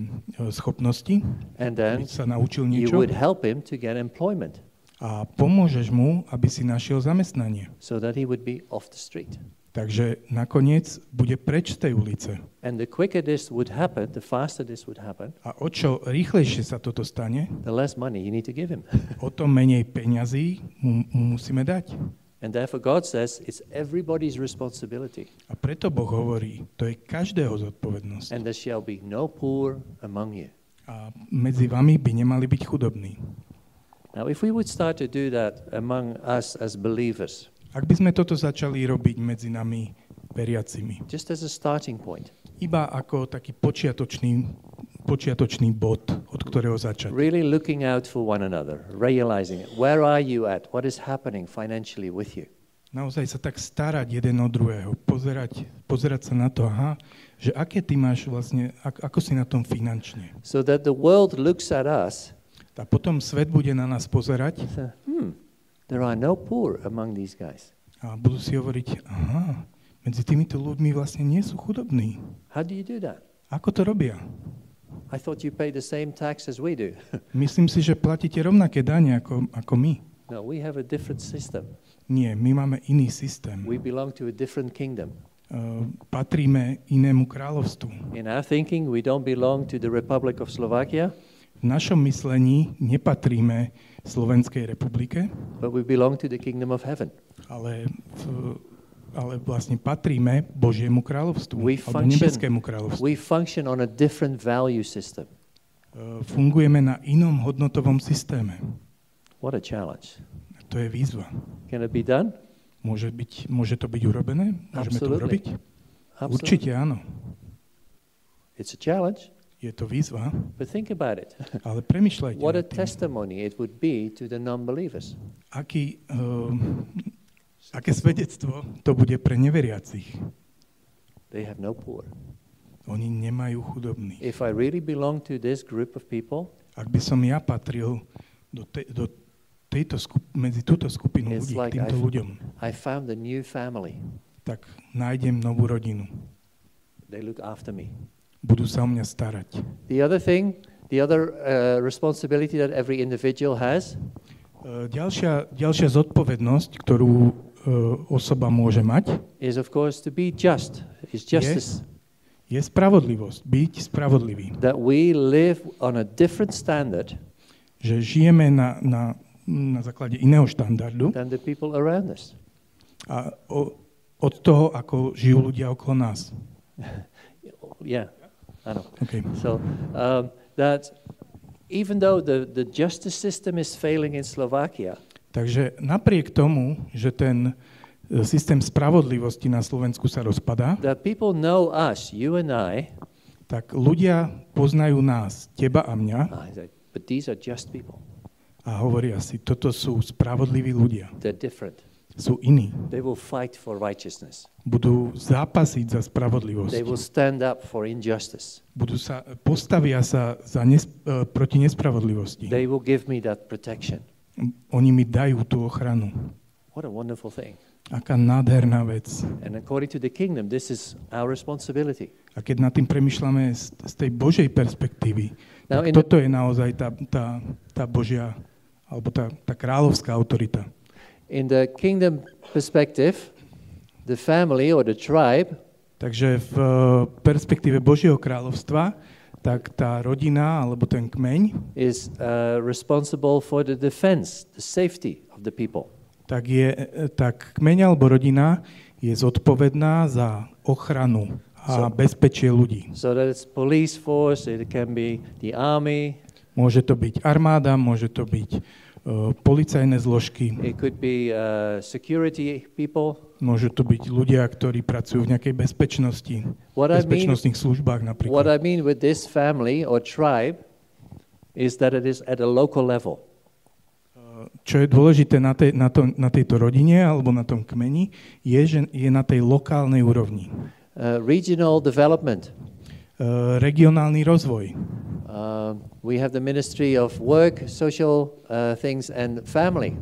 schopnosti, and aby then sa naučil you niečo would help him to get employment a pomôžeš mu, aby si našiel zamestnanie. so that he would be off the street. Takže nakoniec bude preč z tej ulice. And the quicker this would happen, the faster this would happen, A o čo rýchlejšie sa toto stane, the less money you need to give him. o to menej peňazí mu musíme dať. And therefore God says it's everybody's responsibility. A preto Boh hovorí, to je každého zodpovednosť. And there shall be no poor among you. A medzi vami by nemali byť chudobní. Now, if we would start to do that among us as believers, Ak by sme toto začali robiť medzi nami veriacimi, just as a starting point, iba ako taký počiatočný bod, od ktorého začať. really looking out for one another, realizing it. Where are you at? What is happening financially with you? Naozaj sa tak starať jeden od druhého, pozerať sa na to, že aké ty máš vlastne, ako si na tom finančne. So that the world looks at us, A potom svet bude na nás pozerať there are no poor among these guys. a budú si hovoriť, medzi týmito ľuďmi vlastne nie sú chudobní. How do you do that? Ako to robia? I thought you pay the same tax as we do. Myslím si, že platíte rovnaké dane ako my. No, we have a different system. Nie, my máme iný systém. We belong to a different kingdom. Patríme inému kráľovstvu. In our thinking, we don't belong to the Republic of Slovakia, V našom myslení nepatríme Slovenskej republike, but we belong to the kingdom of heaven. ale vlastne patríme Božiemu kráľovstvu, alebo nebeskému kráľovstvu. We function on a different value system. Fungujeme na inom hodnotovom systéme. What a challenge. To je výzva. Can it be done? Môže to byť urobené? Môžeme to Absolutely. urobiť? Určite áno. It's a challenge, Je to výzva, but think about it. ale premýšľajte What a nad tým, testimony it would be to the non-believers. aké svedectvo to bude pre neveriacich. They have no poor. Oni nemajú chudobných. If I really belong to this group of people, Ak by som ja patril medzi túto skupinu it's ľudí, like týmto ľuďom, I found a new family. tak nájdem novú rodinu. They look after me. Budú sa o mňa starať. The other responsibility that every individual has Ďalšia zodpovednosť, ktorú osoba môže mať, is of course to be just. It's justice. je spravodlivosť, byť spravodlivý. That we live on a different standard Že žijeme na základe iného štandardu than the people around us. a od toho, ako žijú ľudia okolo nás. Yeah, I know. Okay. So that even though the justice system is failing in Slovakia, Takže napriek tomu, že ten systém spravodlivosti na Slovensku sa rozpadá, that people know us, you and I, tak ľudia poznajú nás, teba a mňa, but these are just people. a hovoria si, toto sú spravodliví ľudia. They're different. Sú iní. They will fight for righteousness. Budú zápasiť za spravodlivosť. They will stand up for injustice. Postavia sa proti nespravodlivosti. They will give me that protection. Oni mi dajú tú ochranu. What a wonderful thing. Aká nádherná vec. And according to the kingdom, this is our responsibility. A keď nad tým premýšľame z tej Božej perspektívy, Now, tak toto je naozaj tá Božia, alebo tá kráľovská autorita. In the kingdom perspective, the family or the tribe Takže v perspektíve Božieho kráľovstva, tak tá rodina alebo ten kmeň is responsible for the defense, the safety of the people. tak kmeň alebo rodina je zodpovedná za ochranu a bezpečie ľudí. So that it's police force, it can be the army. Môže to byť armáda, môže to byť policajné zložky. It could be security people. Môžu to byť ľudia, ktorí pracujú v nejakej bezpečnosti, bezpečnostných službách napríklad. What I mean with this family or tribe is that it is at a local level. Čo je dôležité na tejto rodine alebo na tom kmeni, je, že je na tej lokálnej úrovni. Regional development. Regionálny rozvoj. We have the Ministry of Work, Social Things and Family.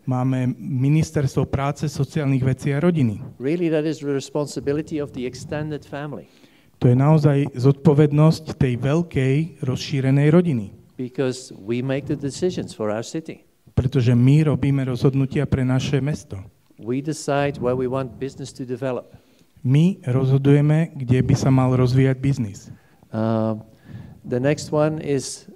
Máme Ministerstvo práce, sociálnych vecí a rodiny. Really, that is the responsibility of the extended family. To je naozaj zodpovednosť tej veľkej, rozšírenej rodiny. Because we make the decisions for our city. Pretože my robíme rozhodnutia pre naše mesto. We decide where we want business to develop. My rozhodujeme, kde by sa mal rozvíjať biznis. The next one is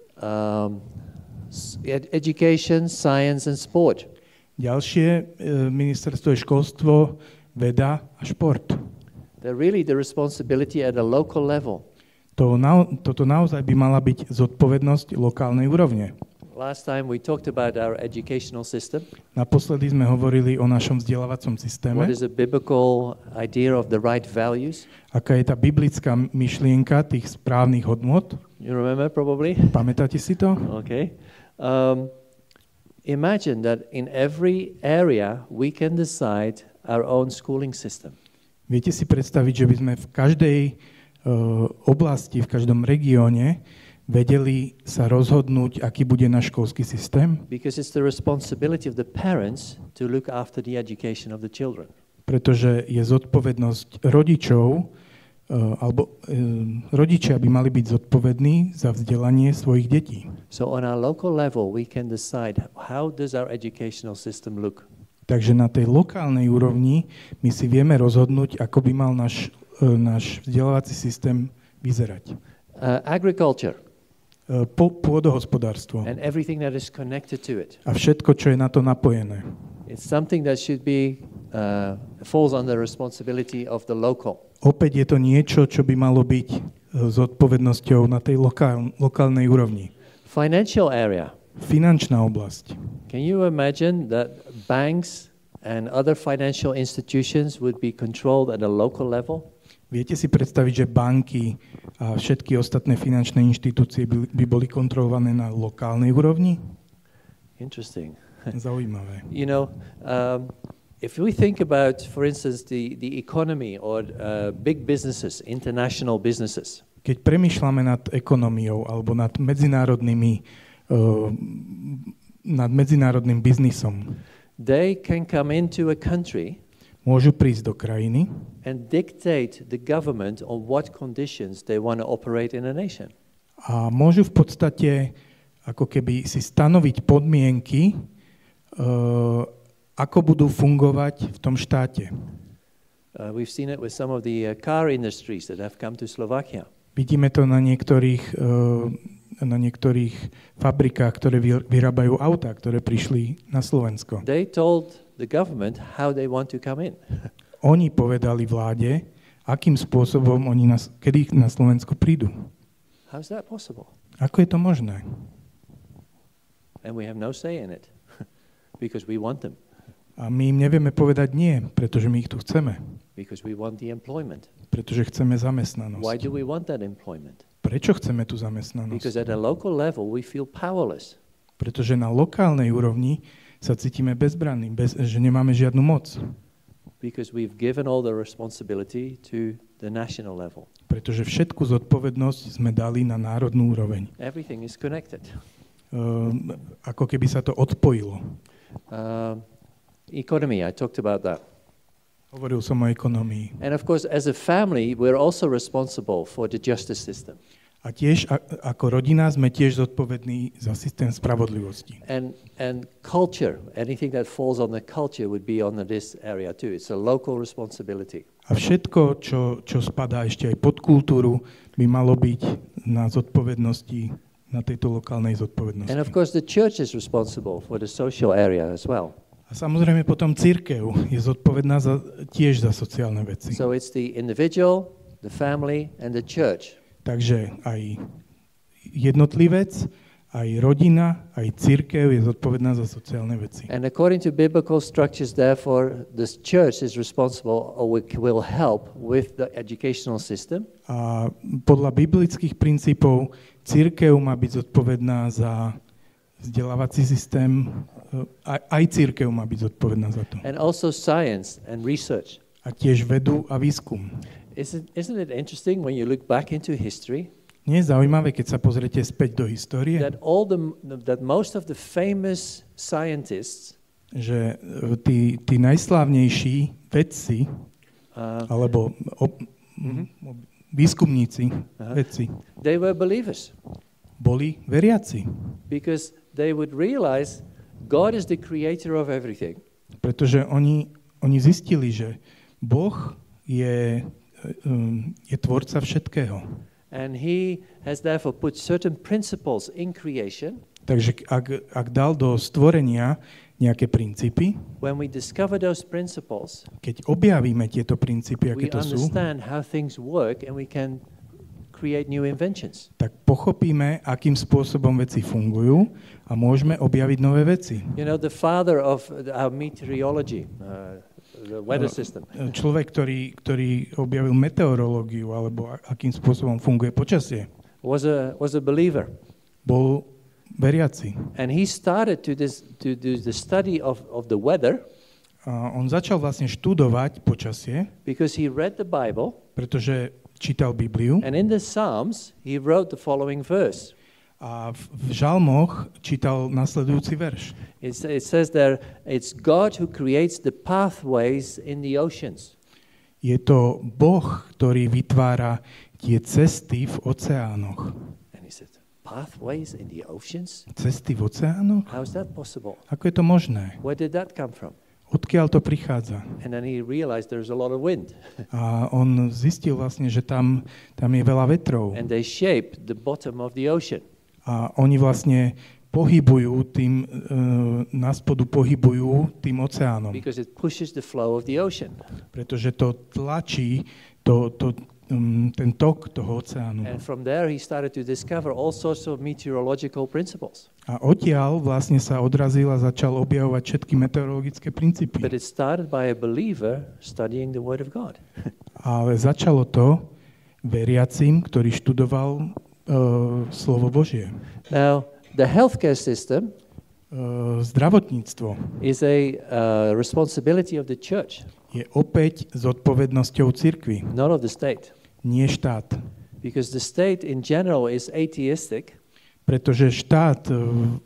education, science and sport. Ďalšie ministerstvo je školstvo, veda a šport. They're really the responsibility at a local level. Toto naozaj by mala byť zodpovednosť lokálnej úrovne. Last time we talked about our educational system. Naposledy sme hovorili o našom vzdelávacom systéme. What is a biblical idea of the right values? Aká je tá biblická myšlienka tých správnych hodnôt? You remember probably? Pamätáte si to? Okay. Imagine that in every area we can decide our own schooling system. Viete si predstaviť, že by sme v každej oblasti, v každom regióne vedeli sa rozhodnúť, aký bude náš školský systém? Because it's the responsibility of the parents to look after the education of the children. Pretože je zodpovednosť rodičov, rodičia by mali byť zodpovední za vzdelanie svojich detí. So on our local level we can decide how does our educational system look. Takže na tej lokálnej úrovni my si vieme rozhodnúť, ako by mal náš vzdelávací systém vyzerať. Agriculture. Pôdohospodárstvo. And everything that is connected to it. A všetko, čo je na to napojené. It's something that should be falls under responsibility of the local. Opäť je to niečo, čo by malo byť zodpovednosťou na tej lokálnej úrovni. Financial area. Finančná oblasť. Can you imagine that banks and other financial institutions would be controlled at a local level? Viete si predstaviť, že banky a všetky ostatné finančné inštitúcie by boli kontrolované na lokálnej úrovni? Interesting. Zaujímavé. You know, if we think about, for instance, the economy or big businesses, international businesses. Keď premýšľame nad ekonómiou alebo nad medzinárodným biznisom, they can come into a country môžu prísť do krajiny and dictate the government on what conditions they want to operate in a nation. A môžu v podstate ako keby si stanoviť podmienky, ako budú fungovať v tom štáte. We've seen it with some of the car industries that have come to Slovakia. Vidíme to na niektorých fabrikách, ktoré vyrábajú autá, ktoré prišli na Slovensko. They told the government how they want to come in. oni povedali vláde, akým spôsobom kedy na Slovensko prídu. How's that possible? Ako je to možné? And we have no say in it because we want them. A my im nevieme povedať nie, pretože my ich tu chceme. Because we want the employment. Pretože chceme zamestnanosť. Why do we want that employment? Prečo chceme tú zamestnanosť? Because at a local level we feel powerless. Pretože na lokálnej úrovni sa cítime bezbranní, že nemáme žiadnu moc. Because we've given all the responsibility to the national level. Pretože všetku zodpovednosť sme dali na národnú úroveň. Everything is connected. Ako keby sa to odpojilo. Economy, I talked about that. Hovoril som o ekonomii. And of course, as a family, we're also responsible for the justice system. A tiež ako rodina sme tiež zodpovední za systém spravodlivosti. And culture, anything that falls on the culture would be on this area too. It's a local responsibility. A všetko, čo spadá ešte aj pod kultúru, by malo byť na zodpovednosti, na tejto lokálnej zodpovednosti. And of course the church is responsible for the social area as well. A samozrejme potom cirkev je zodpovedná tiež za sociálne veci. So it's the individual, the family and the church. Takže aj jednotlivec, aj rodina, aj cirkev je zodpovedná za sociálne veci. And according to biblical structures, therefore, the church is responsible or will help with the educational system. A podľa biblických princípov cirkev má byť zodpovedná za vzdelávací systém, aj cirkev má byť zodpovedná za to. And also science and research. A tiež vedu a výskum. Isn't it interesting when you look back into history? Nie je zaujímavé, keď sa pozriete späť do histórie, that most of the famous scientists, že tí najslávnejší vedci alebo výskumníci, vedci, they were believers. Boli veriaci. Because they would realize God is the creator of everything. Pretože oni zistili, že Boh je tvorca všetkého. And he has therefore put certain principles in creation. Takže ak dal do stvorenia nejaké princípy, when we discover those principles, keď objavíme tieto princípy, aké to sú, we understand how things work and we can create new inventions. Tak pochopíme, akým spôsobom veci fungujú a môžeme objaviť nové veci. You know, the father of our meteorology, the weather system. Človek, ktorý objavil meteorológiu, alebo akým spôsobom funguje počasie, was a believer. Bol veriaci. And he started to do the study of the weather. A on začal vlastne študovať počasie, because he read the Bible. Pretože čítal Bibliu. And in the Psalms he wrote the following verse. A v žalmoch čítal nasledujúci verš. It says there, it's God who creates the pathways in the oceans. Je to Boh, ktorý vytvára tie cesty v oceánoch. And he said, pathways in the oceans? Cesty v oceánoch? How is that possible? Ako je to možné? Where did that come from? Odkiaľ to prichádza? And then he realized there's a lot of wind. A on zistil vlastne, že tam je veľa vetrov. And they shape the bottom of the ocean. A oni vlastne pohybujú tým, naspodu pohybujú tým oceánom. Because it pushes the flow of the ocean. Pretože to tlačí ten tok toho oceánu. And from there he started to discover all sorts of meteorological principles. A odtiaľ vlastne sa odrazil a začal objavovať všetky meteorologické princípy. But it started by a believer studying the Word of God. Ale začalo to veriacim, ktorý študoval slovo Božie. Now, the healthcare system zdravotníctvo is a responsibility of the church. Je opäť zodpovednosťou cirkvi. Not of the state. Nie štát. Because the state in general is atheistic. Pretože štát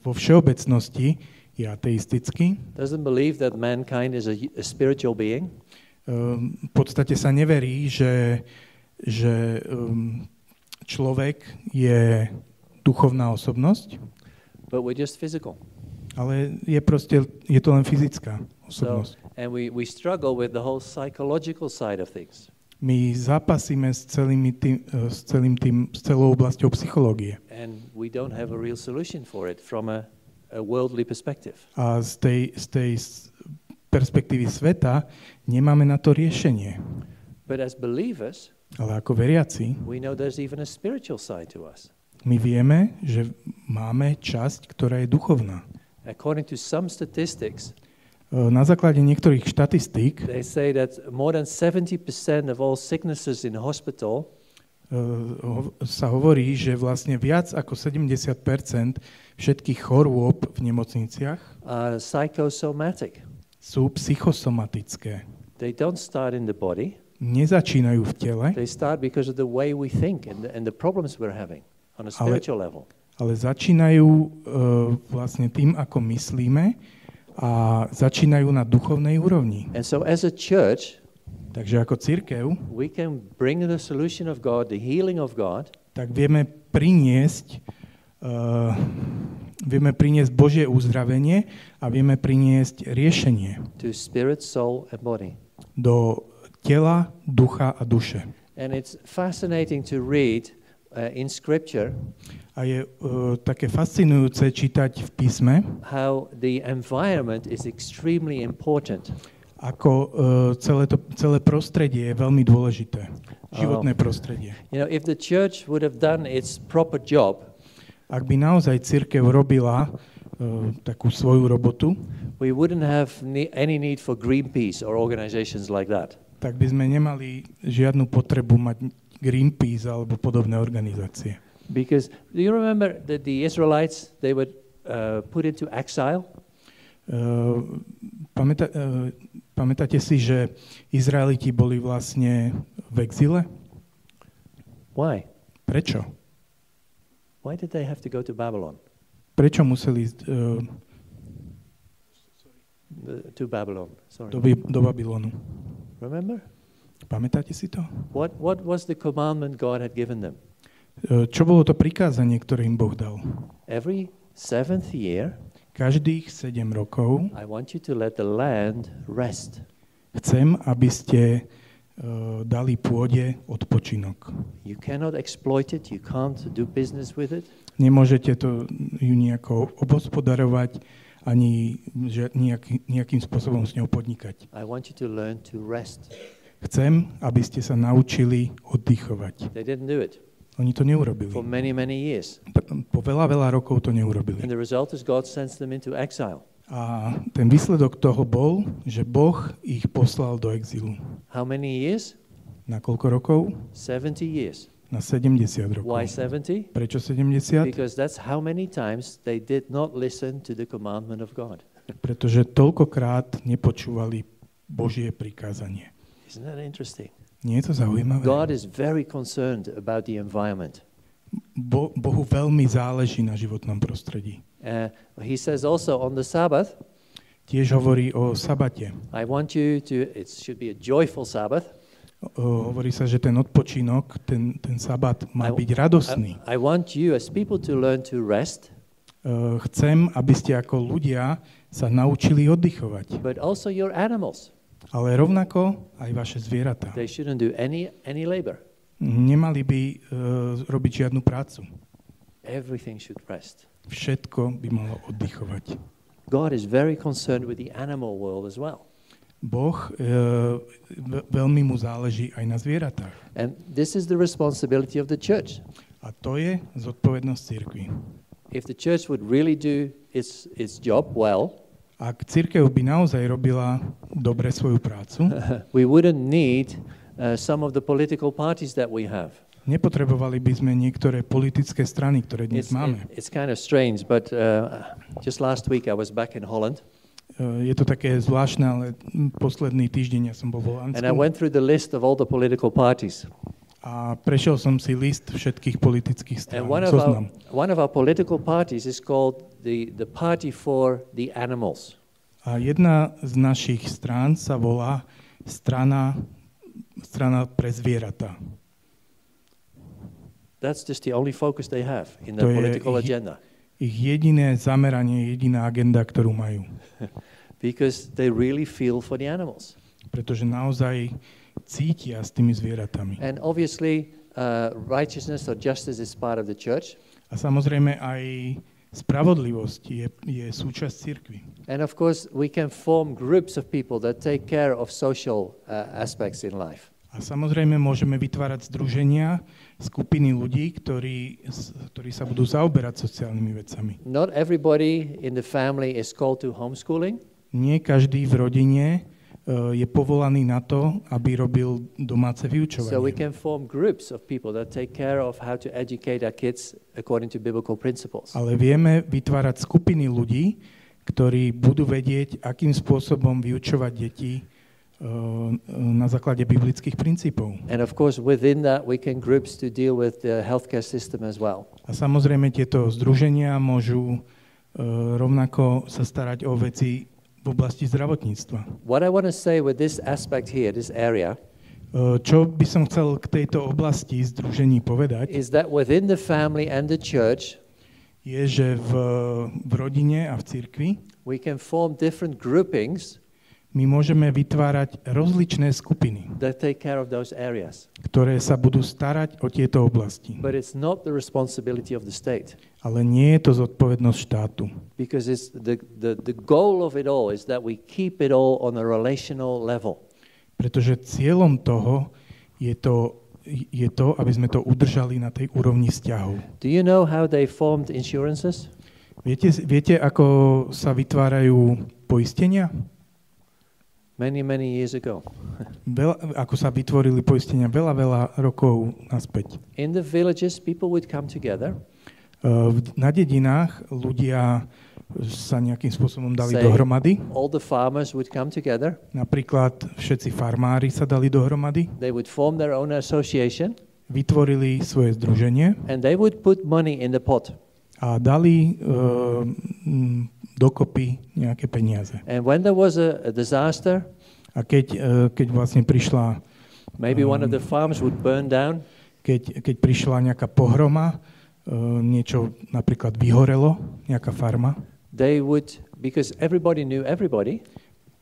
vo všeobecnosti je ateistický. Doesn't believe that mankind is a spiritual being. V podstate sa neverí, že človek je duchovná osobnosť. But we're just physical. Ale je to len fyzická osobnosť. So, and we struggle with the whole psychological side of things. My zápasíme s celou oblasťou psychológie. And we don't have a real solution for it from a worldly perspective. A z tej perspektívy sveta nemáme na to riešenie. But as believers, Ale ako veriaci, we know there's even a spiritual side to us. my vieme, že máme časť, ktorá je duchovná. According to some statistics, Na základe niektorých štatistík they say that more than 70% of all sicknesses in hospital sa hovorí, že vlastne viac ako 70% všetkých chorôb v nemocniciach are psychosomatic. sú psychosomatické. They don't start in the body. Nezačínajú v tele, They start because of the way we think and the problems we're having on a spiritual level. ale začínajú vlastne tým, ako myslíme a začínajú na duchovnej úrovni. And so as a church, Takže ako cirkev, we can bring the solution of God, the healing of God, tak vieme priniesť Božie uzdravenie a vieme priniesť riešenie to spirit, soul and body. do tela, ducha a duše. And it's fascinating to read in scripture A je také fascinujúce čítať v písme, how the environment is extremely important. ako celé prostredie je veľmi dôležité. Životné prostredie. You know, if the church would have done its proper job, Ak by naozaj cirkev robila takú svoju robotu, we wouldn't have any need for Greenpeace or organizations like that. tak by sme nemali žiadnu potrebu mať Greenpeace alebo podobné organizácie. Because do you remember that the Israelites, they were put into exile? Pamätáte si, že Izraeliti boli vlastne v exile? Why? Prečo? Why did they have to go to Babylon? Prečo museli ísť To Babylon, sorry. do Babylonu? Remember? Pamätáte si to? What was the commandment God had given them? Čo bolo to prikázanie, ktoré im Boh dal? Every 7th year, Každých 7 rokov I want you to let the land rest. chcem, aby ste dali pôde odpočinok. You cannot exploit it, you can't do business with it. Nemôžete to ju nejako obhospodarovať, ani nejakým spôsobom s ňou podnikať. I want you to learn to rest. Chcem, aby ste sa naučili oddychovať. They didn't do it Oni to neurobili. for many, many years. Po veľa rokov to neurobili. And the result is God sends them into exile. A ten výsledok toho bol, že Boh ich poslal do exílu. How many years? Na koľko rokov? 70 years. Na 70 rokov. Why 70? Prečo 70? Because that's how many times they did not listen to the commandment of God. Pretože toľkokrát nepočúvali Božie prikázanie. Isn't that interesting? Nie je to zaujímavé? God is very concerned about the environment. Bohu veľmi záleží na životnom prostredí. He says also on the Sabbath, Tiež hovorí o sabate. I want you to, it should be a joyful Sabbath. Hovorí sa, že ten odpočinok, ten sabat má byť radosný. I want you as people to learn to rest, Chcem, aby ste ako ľudia sa naučili oddychovať. but also your animals. Ale rovnako aj vaše zvieratá. They shouldn't do any labor. Nemali by robiť žiadnu prácu. Everything should rest. Všetko by malo oddychovať. God is very concerned with the animal world as well. Boh veľmi mu záleží aj na zvieratách. And this is the responsibility of the church. A to je zodpovednosť cirkvi. If the church would really do its job well, Ak cirkev by naozaj robila dobre svoju prácu, we wouldn't need some of the political parties that we have. nepotrebovali by sme niektoré politické strany, ktoré dnes máme. It's kind of strange, but just last week I was back in Holland. Je to také zvláštne, ale posledný týždeň ja som bol v And I Holandsku went through the list of all the political parties. a prešiel som si list všetkých politických strán, And zoznam. one of our political parties is called the Party for the Animals. A jedna z našich strán sa volá strana pre zvieratá. That's just the only focus they have in To their je political agenda. Ich jediné zameranie, jediná agenda, ktorú majú. Because they really feel for the animals. Pretože naozaj cítia s tými zvieratami. And obviously, righteousness or justice is part of the church. A samozrejme aj Spravodlivosť je súčasť cirkvi. And of course, we can form groups of people that take care of social aspects in life. A samozrejme môžeme vytvárať združenia, skupiny ľudí, ktorí sa budú zaoberať sociálnymi vecami. Not everybody in the family is called to homeschooling. Nie každý v rodine je povolaný na to, aby robil domáce vyučovanie. So we can form groups of people that take care of how to educate our kids according to biblical principles. Ale vieme vytvárať skupiny ľudí, ktorí budú vedieť, akým spôsobom vyučovať deti na základe biblických princípov. And of course, within that, we can groups to deal with the healthcare system as well. A samozrejme tieto združenia môžu rovnako sa starať o veci v oblasti zdravotníctva. What I want to say with this aspect here, this area, Čo by som chcel k tejto oblasti združení povedať, is that within the family and the church, je, že v rodine a v cirkvi we can form different groupings my môžeme vytvárať rozličné skupiny, that take care of those areas. ktoré sa budú starať o tieto oblasti. But it's not the responsibility of the state. Ale nie je to zodpovednosť štátu. Because it's the goal of it all is that we keep it all on a relational level. Pretože cieľom toho je to, aby sme to udržali na tej úrovni vzťahov. Do you know how they formed insurances? Viete, ako sa vytvárajú poistenia? Many years ago. Ako sa vytvorili poistenia veľa rokov naspäť. In the villages, people would come together. Na dedinách ľudia sa nejakým spôsobom dali dohromady. All the farmers would come together. Napríklad všetci farmári sa dali dohromady. They would form their own association. Vytvorili svoje združenie. And they would put money in the pot. A dali dokopy nejaké peniaze. And when there was a disaster, a keď vlastne prišla maybe one of the farms would burn down. Keď prišla nejaká pohroma, niečo napríklad vyhorelo, nejaká farma. They would, because everybody knew everybody.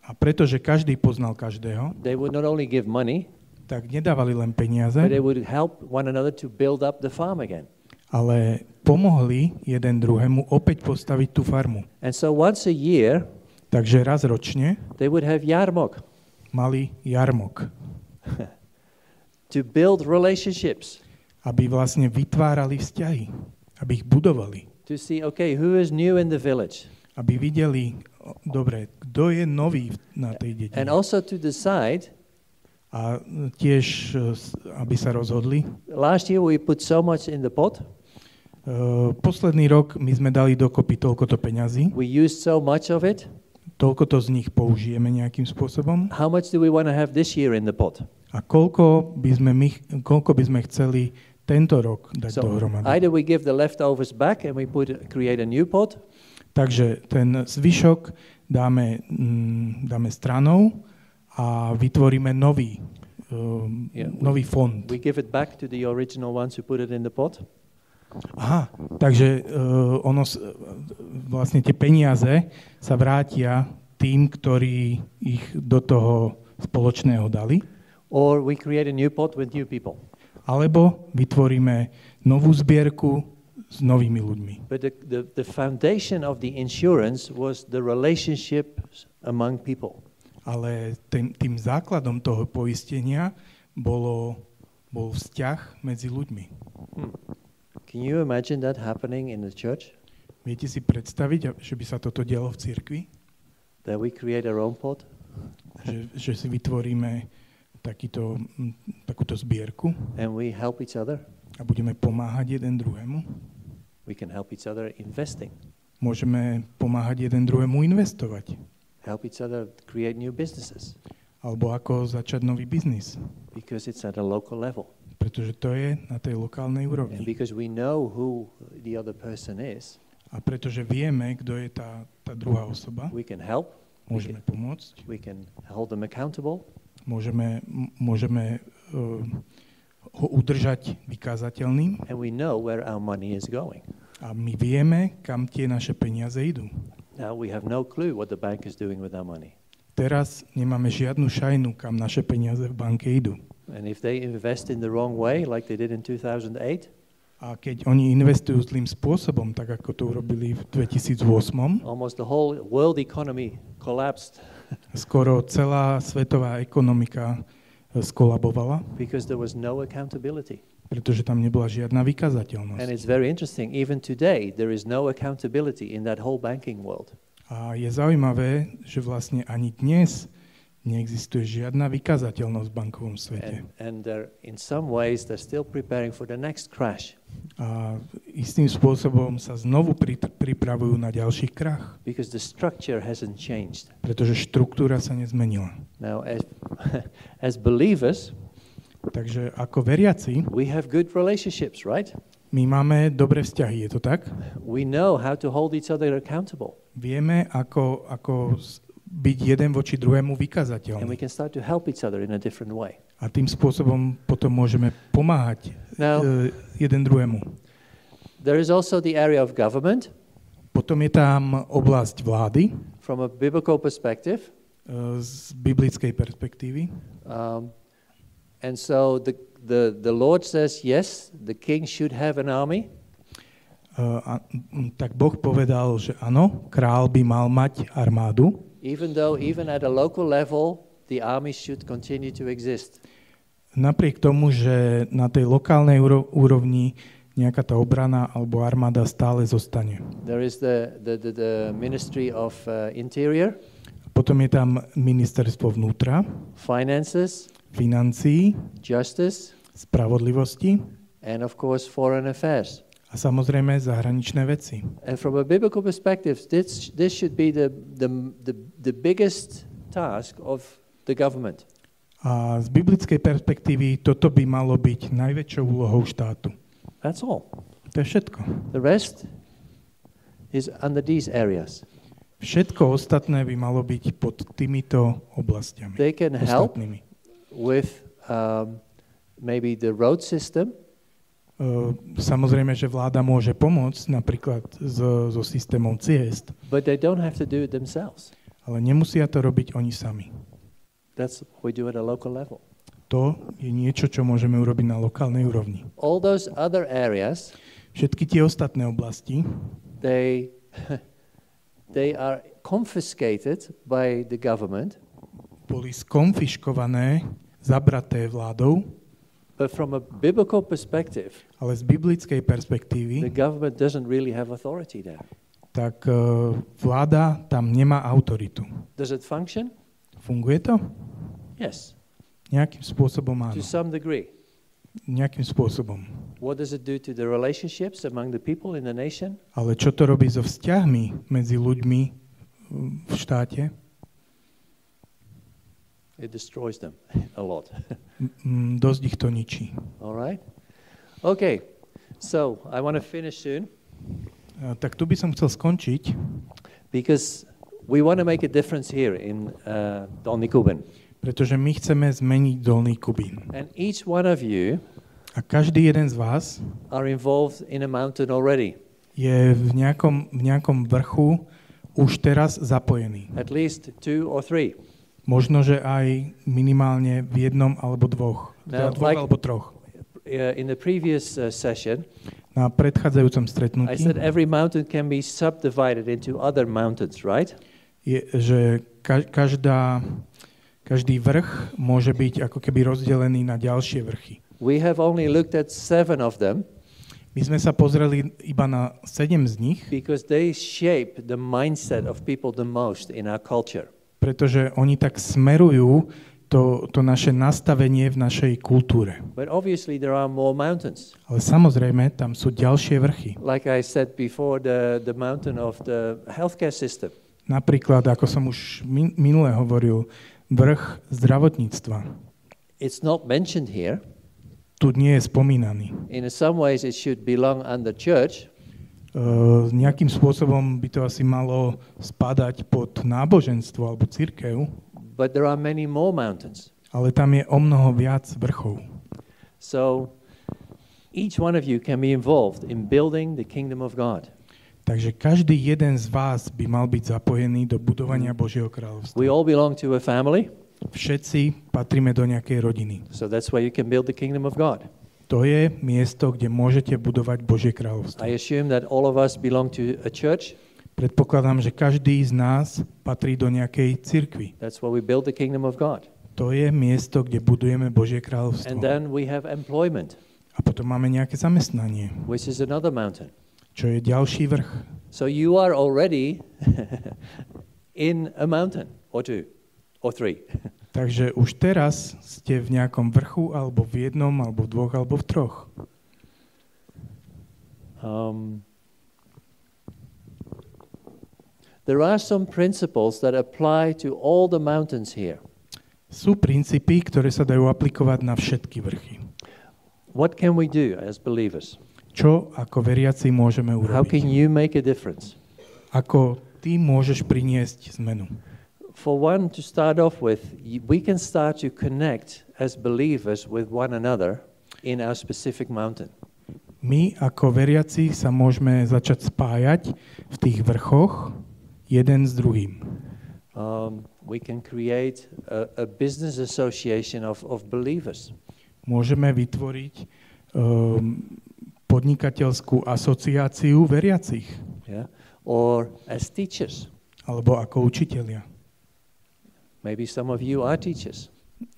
A pretože každý poznal každého, they would not only give money, tak nedávali len peniaze, but they would help one another to build up the farm again. Ale pomohli jeden druhému opäť postaviť tú farmu. And so once a year, takže raz ročne they would have jarmok. Mali jarmok. To build relationships. Aby vlastne vytvárali vzťahy, aby ich budovali. To see, okay, who is new in the village? Aby videli, dobre, kto je nový na tej dedine. And also to decide, a tiež, aby sa rozhodli. Last year we put so much in the pot. Posledný rok my sme dali dokopy toľkoto peňazí. We used so much of it. Toľkoto z nich použijeme nejakým spôsobom. How much do we want to have this year in the pot? A koľko by sme chceli tento rok dať dohromady. Either we give the leftovers back and we create a new pot. Takže ten zvyšok dáme stranou a vytvoríme nový fond. We give it back to the original ones who put it in the pot. Aha, takže vlastne tie peniaze sa vrátia tým, ktorí ich do toho spoločného dali. Or we create a new pot with new people. Alebo vytvoríme novú zbierku s novými ľuďmi. But the foundation of the insurance was the relationships among people. Ale tým základom toho poistenia bol vzťah medzi ľuďmi. Can you imagine that happening in the church? Viete si predstaviť, že by sa toto dialo v cirkvi? That we create our own pot? Že si vytvoríme takúto zbierku. And we help each other. A budeme pomáhať jeden druhému. We can help each other investing. Môžeme pomáhať jeden druhému investovať. Help each other create new businesses. Alebo ako začať nový biznis. Because it's at a local level. Pretože to je na tej lokálnej úrovni. And because we know who the other person is. A pretože vieme, kto je tá druhá osoba. We can help. Môžeme pomôcť. We can hold them accountable. Môžeme ho udržať vykázateľným. And we know where our money is going. A my vieme, kam tie naše peniaze idú. Now we have no clue what the bank is doing with our money. Teraz nemáme žiadnu šajnu, kam naše peniaze v banke idú. And if they invest in the wrong way, like they did in 2008, a A keď oni investujú zlým spôsobom, tak ako to urobili v 2008, almost the whole world economy collapsed skoro celá svetová ekonomika skolabovala, because there was no accountability. pretože tam nebola žiadna And vykazateľnosť. it's very interesting, even today, there is no accountability in that whole banking world. A je zaujímavé, že vlastne ani dnes neexistuje žiadna vykazateľnosť v bankovom svete. And in some ways, they're still preparing for the next crash. A istým spôsobom sa znovu pripravujú na ďalší krach, Because the structure hasn't changed. pretože štruktúra sa nezmenila. Now, as believers, Takže ako veriaci, we have good relationships, right? my máme dobré vzťahy, je to tak? We know how to hold each other accountable. Vieme, ako byť jeden voči druhému And we vykazateľný. can start to help each other in a different way. A tým spôsobom potom môžeme pomáhať Now, jeden druhému. there is also the area of government Potom je tam oblasť vlády from a biblical perspective. z biblickej perspektívy. And so the Lord says, yes, the king should have an army. Tak Boh povedal, že áno, král by mal mať armádu, Even though, even at a local level, the army should continue to exist. napriek tomu, že na tej lokálnej úrovni nejaká tá obrana alebo armáda stále zostane. There is the Ministry of Interior, Potom je tam ministerstvo vnútra, Finances, financií, Justice, spravodlivosti and of course Foreign Affairs. a samozrejme zahraničné veci. And from a biblical perspective, this should be the biggest task of the government. A z biblickej perspektívy toto by malo byť najväčšou úlohou štátu. That's all. To je všetko. The rest is under these areas. Všetko ostatné by malo byť pod týmito oblastiami. They can help Ostatnými. with maybe the road system, Samozrejme, že vláda môže pomôcť napríklad so systémom ciest, but they don't have to do it themselves. ale nemusia to robiť oni sami. That's what we do at a local level. To je niečo, čo môžeme urobiť na lokálnej úrovni. All those other areas, Všetky tie ostatné oblasti, they are confiscated by the government, boli skonfiškované, zabraté vládou, but from a biblical perspective, ale z biblickej the perspektívy, government doesn't really have authority there. tak vláda tam nemá autoritu. Does it function? Funguje to? Yes, Nejakým spôsobom áno. to some degree. Nejakým spôsobom. What does it do to the relationships among the people in the nation? Ale čo to robí so vzťahmi medzi ľuďmi v štáte? It destroys them a lot. Dosť ich to ničí. All right? Okay, so I want to finish soon Tak tu by som chcel skončiť, because we want to make a difference here in Dolny Kuben. pretože my chceme zmeniť Dolný Kubín. And each one of you A každý jeden z vás are involved in a mountain already. je v nejakom vrchu už teraz zapojený. At least 2 or 3. Možno, že aj minimálne v jednom alebo dvoch. No, Dvoch alebo troch. In the previous session, Na predchádzajúcom I stretnutí said every mountain can be subdivided into other mountains, right? je, že každý vrch môže byť ako keby rozdelený na ďalšie vrchy. We have only looked at 7 of them My sme sa pozreli iba na 7 z nich, because they shape the mindset of people the most in our culture. pretože oni tak smerujú to naše nastavenie v našej kultúre. But obviously there are more mountains. Ale samozrejme, tam sú ďalšie vrchy. Like I said before, the mountain of the healthcare system. Napríklad, ako som už minule hovoril, vrch zdravotníctva. It's not mentioned here. Tu nie je spomínaný. In some ways it should belong under church, Nejakým spôsobom by to asi malo spadať pod náboženstvo alebo cirkev, but there are many more mountains. ale tam je o mnoho viac vrchov. So each one of you can be involved in building the kingdom of God. Takže každý jeden z vás by mal byť zapojený do budovania Božieho kráľovstva. We all belong to a family, Všetci patríme do nejakej rodiny. so that's where you can build the kingdom of God. To je miesto, kde môžete budovať Božie kráľovstvo. I assume that all of us belong to a church. Predpokladám, že každý z nás patrí do nejakej cirkvi. That's where we build the kingdom of God. To je miesto, kde budujeme Božie kráľovstvo. And then we have employment, A potom máme nejaké zamestnanie, which is another mountain. čo je ďalší vrch. So you are already in a mountain, or two, or three. Takže už teraz ste v nejakom vrchu, alebo v jednom, alebo v dvoch, alebo v troch. There are some principles that apply to all the mountains here. Sú princípy, ktoré sa dajú aplikovať na všetky vrchy. What can we do as believers? Čo ako veriaci môžeme How can urobiť? you make a difference? Ako ty môžeš priniesť zmenu? For one, to start off with, we can start to connect as believers with one another in our specific mountain. My ako veriaci sa môžeme začať spájať v tých vrchoch jeden s druhým. We can create a business association of believers. Môžeme vytvoriť podnikateľskú asociáciu veriacich. Yeah? Or as teachers. Alebo ako učitelia. Maybe some of you are teachers.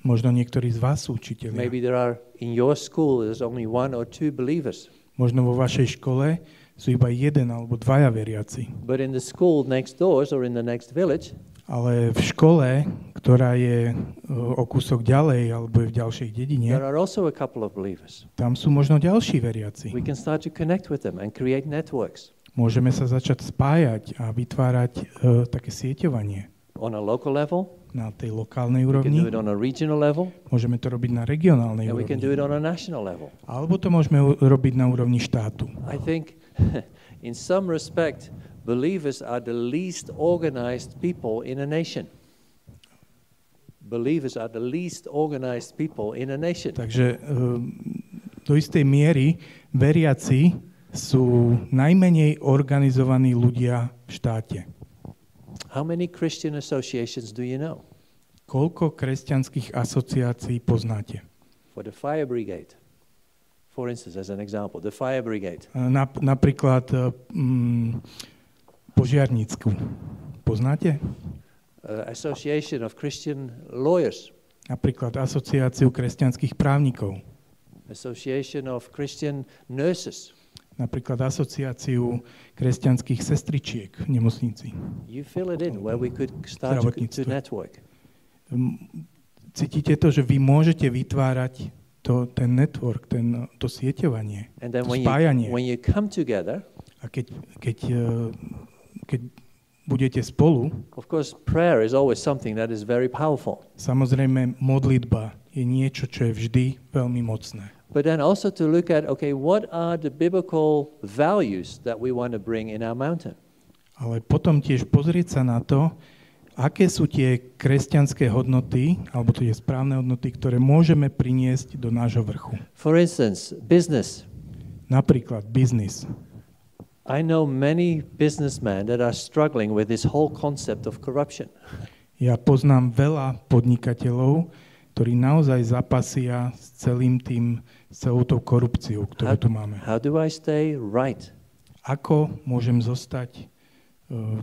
Možno niektorí z vás sú učitelia. Maybe there are, in your school, there's only one or two believers. Možno vo vašej škole sú iba jeden alebo dvaja veriaci. But in the school next doors or in the next village, Ale v škole, ktorá je o kúsok ďalej alebo je v ďalšej dedine, there are also a couple of believers. tam sú možno ďalší veriaci. We can start to connect with them and create networks Môžeme sa začať spájať a vytvárať také sieťovanie on a local level. na tej lokálnej We can úrovni. do it on a regional level, Môžeme to robiť na regionálnej and we can do úrovni. it on a national level. Alebo to môžeme robiť na úrovni štátu. I think, in some respect, believers are the least organized people in a nation. Believers are the least organized people in a nation. Takže do istej miery veriaci sú najmenej organizovaní ľudia v štáte. How many Christian associations do you know? Koľko kresťanských asociácií poznáte? For the fire brigade, for instance, as an example, the fire brigade. Napríklad požiarnícku. Poznáte? Association of Christian lawyers. Napríklad asociáciu kresťanských právnikov. Association of Christian nurses. Napríklad asociáciu kresťanských sestričiek v nemocnici. You fill it in where we could start to network. Cítite to, že vy môžete vytvárať ten network, to sieťovanie, And then to spájanie. when you come together, A keď budete spolu, of course, prayer is always something that is very powerful. samozrejme modlitba je niečo, čo je vždy veľmi mocné. But then also to look at, okay, what are the biblical values that we want to bring in our mountain? Ale potom tiež pozrieť sa na to, aké sú tie kresťanské hodnoty, alebo tie správne hodnoty, ktoré môžeme priniesť do nášho vrchu. For instance, business. Napríklad biznis. I know many businessmen that are struggling with this whole concept of corruption. Ja poznám veľa podnikateľov, ktorí naozaj zapasia s celou tou korupciou, ktorú tu máme. How do I stay right? Ako môžem zostať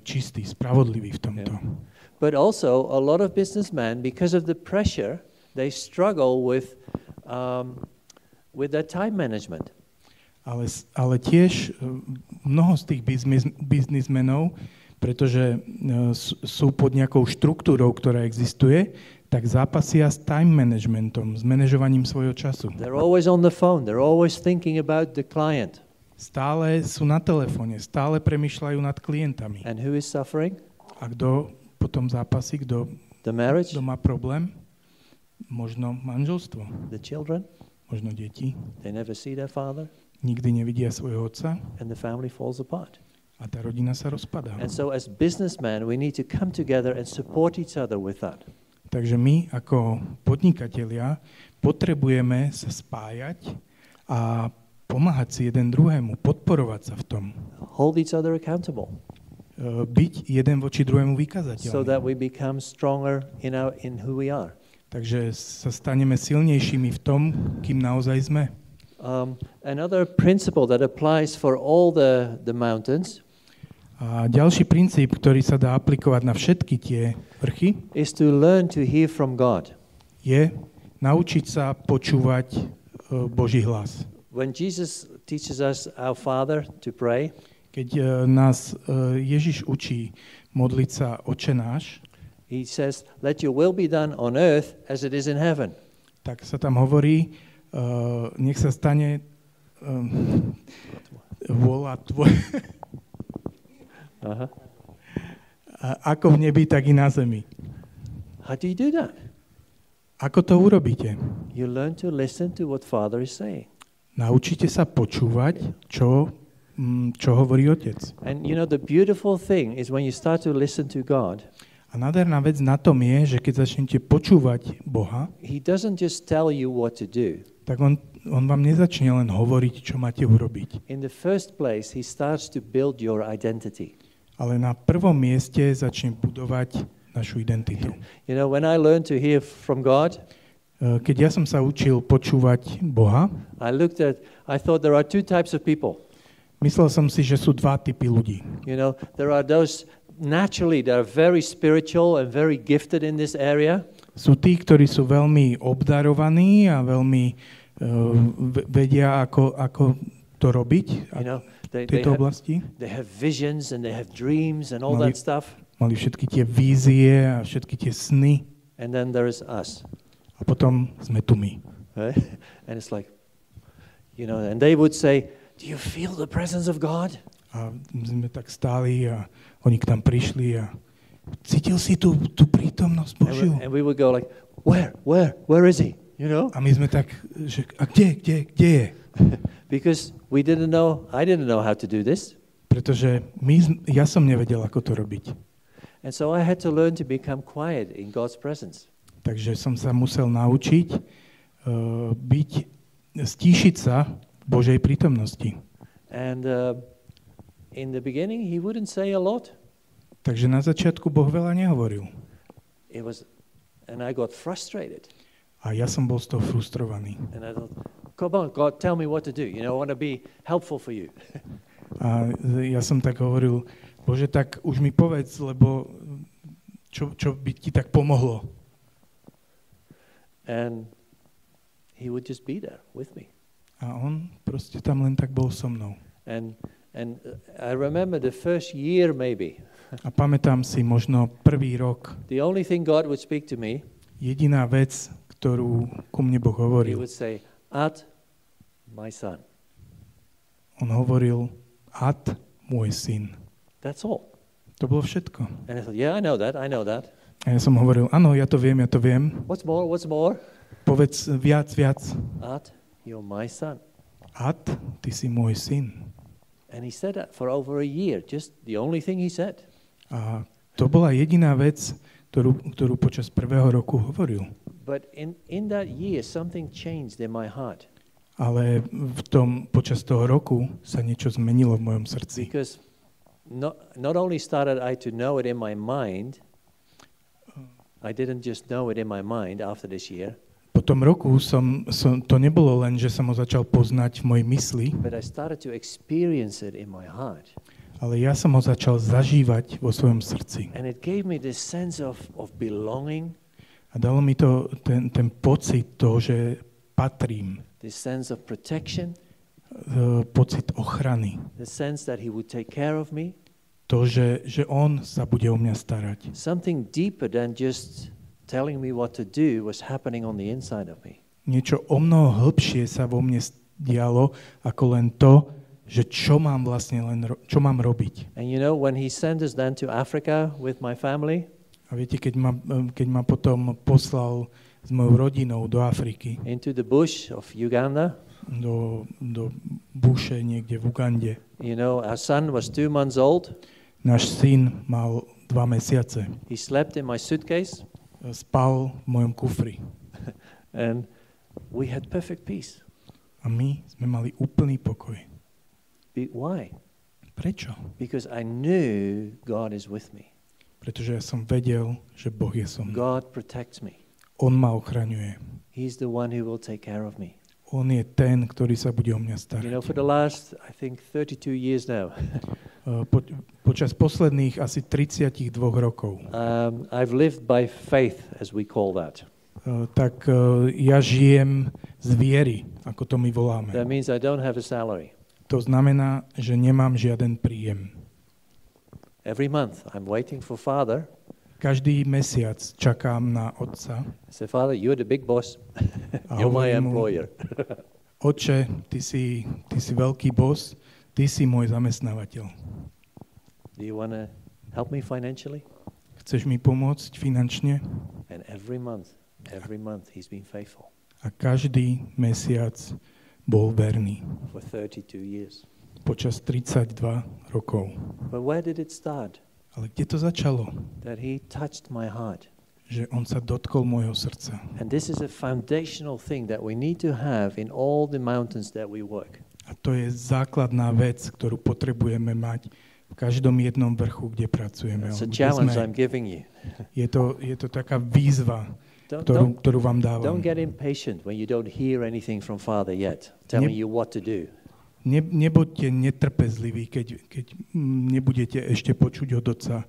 čistý, spravodlivý v tomto? Yeah. But also, a lot of businessmen, because of the pressure, they struggle with their time management. Ale tiež mnoho z tých biznismenov, pretože sú pod nejakou štruktúrou, ktorá existuje, tak zápasia s time managementom, s manažovaním svojho času. They're always on the phone. They're always thinking about the client. Stále sú na telefóne, stále premýšľajú nad klientami. And who is suffering? A kto potom zápasí, kto má problém? Možno manželstvo, the children. Možno deti. They never see their father. Nikdy nevidia svojho otca. And the family falls apart. A tá rodina sa rozpadá. And so as businessmen, we need to come together and support each other with that. Takže my ako podnikatelia potrebujeme sa spájať a pomáhať si jeden druhému, podporovať sa v tom. Hold each other accountable. Byť jeden voči druhému vykazateľný. So that we become stronger in who we are. Takže sa staneme silnejšími v tom, kým naozaj sme. Another principle that applies for all the mountains A ďalší princíp, ktorý sa dá aplikovať na všetky tie vrchy, is to learn to hear from God. je naučiť sa počúvať Boží hlas. When Jesus teaches us our Father to pray, Keď nás Ježiš učí modliť sa Otče náš, he says, let your will be done on earth as it is in heaven. tak sa tam hovorí, nech sa stane vôľa tvoja, Uh-huh. ako v nebi, tak i na zemi. How do you do that? Ako to urobíte? You learn to listen to what Father is saying. Naučite sa počúvať, čo hovorí Otec. And you know, the beautiful thing is when you start to listen to God, A nádherná vec na tom je, že keď začnete počúvať Boha, he doesn't just tell you what to do. tak on vám nezačne len hovoriť, čo máte urobiť. In the first place, he starts to build your identity. Ale na prvom mieste začne budovať našu identitu. You know, when I learned to hear from God, Keď ja som sa učil počúvať Boha, I thought there are two types of people. myslel som si, že sú dva typy ľudí. You know, there are those naturally that are very spiritual and very gifted in this area. Sú tí, ktorí sú veľmi obdarovaní a veľmi vedia, ako to robiť You know, v tejto oblasti. they have visions and they have dreams and all that stuff. Mali všetky tie vízie a všetky tie sny. And then there is us. A potom sme tu my. Right? And it's like, you know, and they would say, do you feel the presence of God? A sme tak stáli a oni k nám prišli a cítil si tú prítomnosť Božiu? And we would go like, where is he? You know? A my sme tak, že a kde je? Because I didn't know how to do this. Pretože ja som nevedel, ako to robiť. And so I had to learn to become quiet in God's presence. Takže som sa musel naučiť stíšiť sa v Božej prítomnosti. And in the beginning, he wouldn't say a lot. Takže na začiatku Boh veľa nehovoril. And I got frustrated. A ja som bol z toho frustrovaný. And I thought, come on, God, tell me what to do. You know, I want to be helpful for you. A ja som tak hovoril, Bože, tak už mi povedz, lebo čo by ti tak pomohlo. And he would just be there with me. A on proste tam len tak bol so mnou. And I remember the first year maybe. A pamätám si možno prvý rok. The only thing God would speak to me, Jediná vec, ktorú ku mne Boh he hovoril, would say, Ad, my son. on hovoril, Ad, môj syn. That's all. To bolo všetko. And I thought, yeah, I know that. A ja som hovoril, áno, ja to viem. What's more? Povedz viac. Ad, you're my son. Ad, ty si môj syn. And he said that for over a year, just the only thing he said. A to bola jediná vec, ktorú počas prvého roku hovoril. But in that year, something changed in my heart. Ale počas toho roku sa niečo zmenilo v mojom srdci. Because not only started I to know it in my mind, I didn't just know it in my mind after this year. Po tom roku to nebolo len, že som ho začal poznať v mojej mysli, But I started to experience it in my heart. ale ja som ho začal zažívať vo svojom srdci. And it gave me this sense of belonging, A dalo mi to ten pocit toho, že patrím, this sense of protection, pocit ochrany, the sense that he would take care of me. to, že on sa bude o mňa starať. Something deeper than just telling me what to do was happening on the inside of me. Niečo o mnoho hĺbšie sa vo mne dialo, ako len to, že čo mám robiť. And you know, when he sent us then to Africa with my family, A viete, keď ma potom poslal s mojou rodinou do Afriky, into the bush of Uganda, do buše niekde v Ugande. you know, our son was 2 months old. Náš syn mal 2 mesiace. He slept in my suitcase. Spal v mojom kufri. And we had perfect peace. A my sme mali úplný pokoj. Why? Prečo? Because I knew God is with me. Pretože ja som vedel, že Boh je so mnou. God protects me. On ma ochraňuje. He's the one who will take care of me. On je ten, ktorý sa bude o mňa starať. You know, for the last, I think, 32 years now, Počas posledných asi 32 rokov. I've lived by faith, as we call that. Tak ja žijem z viery, ako to my voláme. That means I don't have a salary. To znamená, že nemám žiaden príjem. Every month I'm waiting for Father. Každý mesiac čakám na otca. I say, Father, you're the big boss. A You're my hovorím mu, employer. Otče, ty si veľký boss, ty si môj zamestnávateľ. Do you want to help me financially? Chceš mi pomôcť finančne? And every month he's been faithful. A každý mesiac bol verný. For 32 years. Počas 32 rokov. But where did it start? Ale kde to začalo? That he touched my heart. Že on sa dotkol môjho srdca. And this is a foundational thing that we need to have in all the mountains that we work. A to je základná vec, ktorú potrebujeme mať v každom jednom vrchu, kde pracujeme. It's a challenge I'm giving you. Je to taká výzva, ktorú vám dávam. Don't get impatient when you don't hear anything from Father yet, telling you what to do. Nebuďte netrpezliví, keď nebudete ešte počuť od Otca,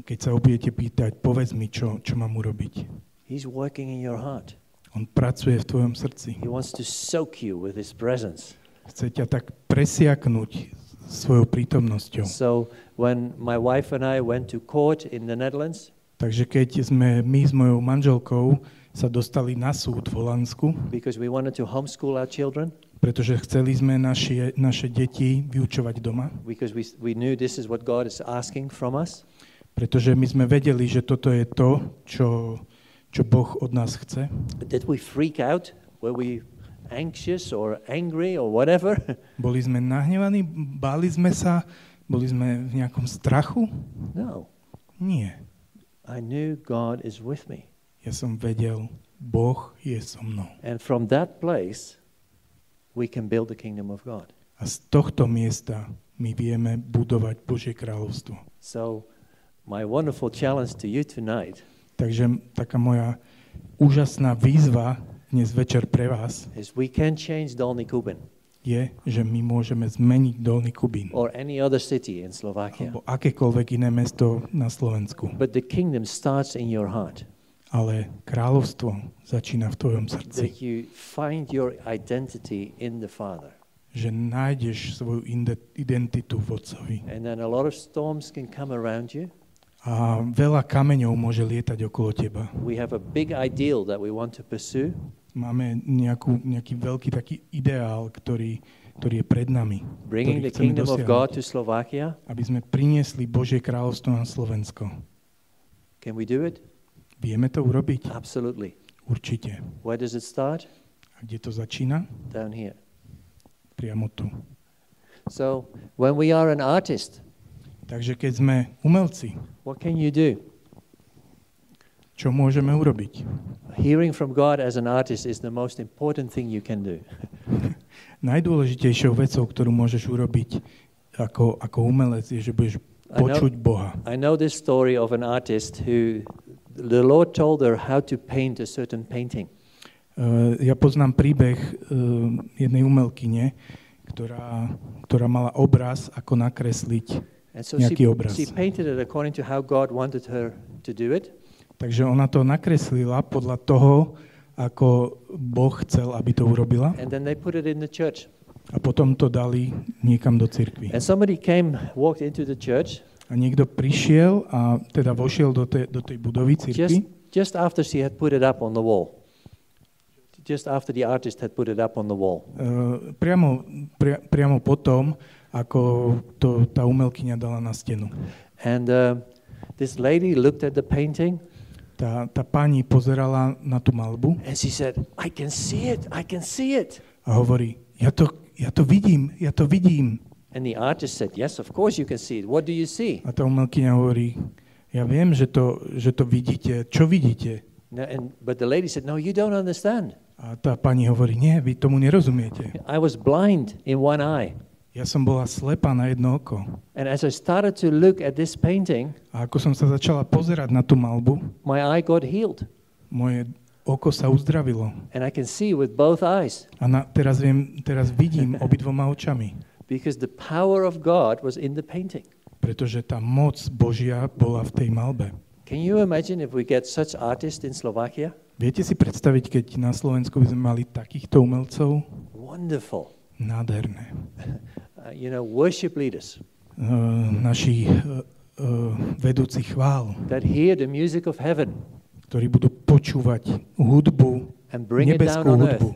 keď sa ho budete pýtať, povedz mi, čo mám urobiť. He's working in your heart. On pracuje v tvojom srdci. He wants to soak you with his presence. Chce ťa tak presiaknúť svojou prítomnosťou. So when my wife and I went to court in the Netherlands, takže keď sme my s mojou manželkou sa dostali na súd v Holandsku, because we wanted to homeschool our children, pretože chceli sme naše deti vyučovať doma, because we knew this is what God is asking from us. Pretože my sme vedeli, že toto je to, čo Boh od nás chce. Did we freak out? Were we anxious or angry or whatever? Boli sme nahnevaní, báli sme sa, boli sme v nejakom strachu? No. Nie. I knew God is with me. Ja som vedel, Boh je so mnou. And from that place we can build the kingdom of God. A z tohto miesta my vieme budovať Božie kráľovstvo. So my wonderful challenge to you tonight. Takže taká moja úžasná výzva dnes večer pre vás is we can change Dolný Kubín. Je, že my môžeme zmeniť Dolný Kubín. Or any other city in Slovakia. Alebo akékoľvek iné mesto na Slovensku. But the kingdom starts in your heart. Ale kráľovstvo začína v tvojom srdci. That you find your identity in the Father. Že nájdeš svoju identitu v Otcovi. And then a lot of storms can come around you. A veľa kameňov môže lietať okolo teba. We have a big ideal that we want to pursue. Máme nejaký veľký taký ideál, ktorý je pred nami. Bringing the kingdom of God to Slovakia. Aby sme priniesli Božie kráľovstvo na Slovensko. Can we do it? Vieme to urobiť? Absolutely. Určite. Where does it start? A kde to začína? Down here. Priamo tu. So, when we are an artist, takže keď sme umelci, what can you do? Čo môžeme urobiť? Hearing from God as an artist is the most important thing you can do. Najdôležitejšou vecou, ktorú môžeš urobiť ako umelec, je, že budeš počuť Boha. I know this story of an artist who the Lord told her how to paint a certain painting. Ja poznám príbeh jednej umelkyne, ktorá mala obraz, ako nakresliť nejaký obraz. She painted it according to how God wanted her to do it. Takže ona to nakreslila podľa toho, ako Boh chcel, aby to urobila. And then they put it in the church. A potom to dali niekam do cirkvi. And somebody walked into the church. A niekto prišiel a teda vošiel do tej budovy cirkvi. Just after she had put it up on the wall. Just after the artist had put it up on the wall. Priamo potom, ako to tá umelkyňa dala na stenu. And this lady looked at the painting. Tá pani pozerala na tú maľbu. And she said, I can see it. A hovorí, ja to vidím. And the artist said, yes, of course you can see it. What do you see? A tá umelkyňa hovorí, ja viem, že to vidíte. Čo vidíte? No, but the lady said, no, you don't understand. A tá pani hovorí, nie, vy tomu nerozumiete. I was blind in one eye. Ja som bola slepá na jedno oko. And as I started to look at this painting, a ako som sa začala pozerať na tú maľbu, my eye got healed. Moje oko sa uzdravilo. And I can see with both eyes. A teraz vidím obidvoma očami. Because the power of God was in the painting. Pretože tá moc Božia bola v tej malbe. Can you imagine if we get such artists in Slovakia? Viete si predstaviť, keď na Slovensku by sme mali takýchto umelcov? Wonderful. Nádherné. Worship leaders. Naši vedúci chvál. That hear the music of heaven. Ktorí budú počúvať hudbu, nebeskú hudbu.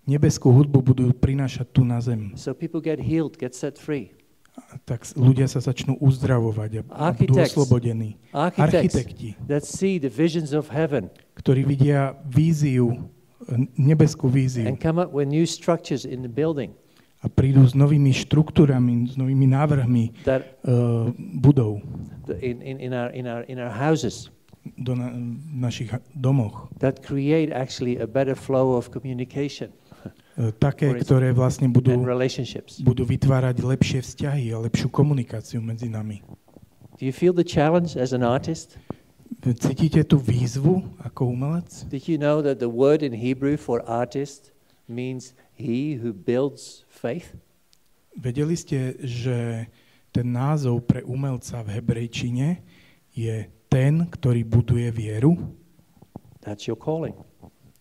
Nebeskú hudbu budú prinášať tu na zem. So people get healed, get set free. Tak ľudia sa začnú uzdravovať a budú oslobodení. Architekti, that see the visions of heaven, ktorí vidia víziu, nebeskú víziu. And come up with new structures in the building. A prídu s novými štruktúrami, s novými návrhmi budov. In our houses. Do našich domoch. That create actually a better flow of communication. Také, ktoré vlastne budú vytvárať lepšie vzťahy a lepšiu komunikáciu medzi nami. Do you feel the challenge as an artist? Cítite tú výzvu ako umelec? Did you know that the word in Hebrew for artist means he who builds faith? Vedeli ste, že ten názov pre umelca v hebrejčine je ten, ktorý buduje vieru? That's your calling.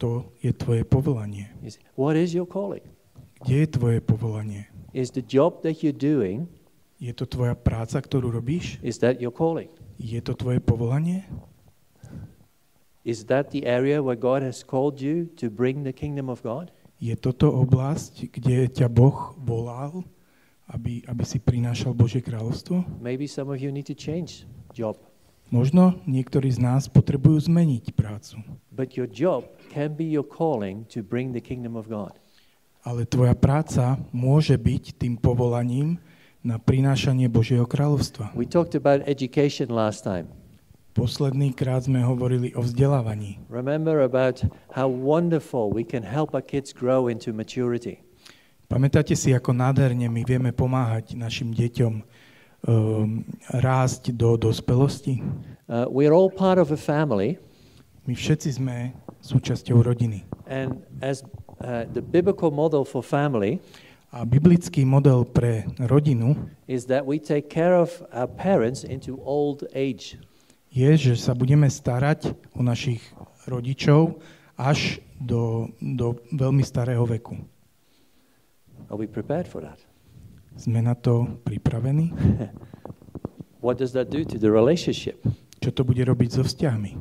To je tvoje povolanie. What is your calling? Kde je tvoje povolanie? Is the job that you're doing? Je to tvoja práca, ktorú robíš? Is that your calling? Je to tvoje povolanie? Is that the area where God has called you to bring the kingdom of God? Je toto oblasť, kde ťa Boh volal, aby si prinášal Božie kráľovstvo? Maybe some of you need to change job. Možno niektorí z nás potrebujú zmeniť prácu. But your job can be your calling to bring the kingdom of God. Ale tvoja práca môže byť tým povolaním na prinášanie Božieho kráľovstva. We talked about education last time. Posledný krát sme hovorili o vzdelávaní. Remember about how wonderful we can help our kids grow into maturity. Pamätáte si, ako nádherne my vieme pomáhať našim deťom rásť do dospelosti? We're all part of a family. My všetci sme súčasťou rodiny. And as the biblical model for family, a biblický model pre rodinu is that we take care of our parents into old age. Je, že sa budeme starať o našich rodičov až do veľmi starého veku. Are we prepared for that? Sme na to pripravení? What does that do to the relationship? Čo to bude robiť so vzťahmi?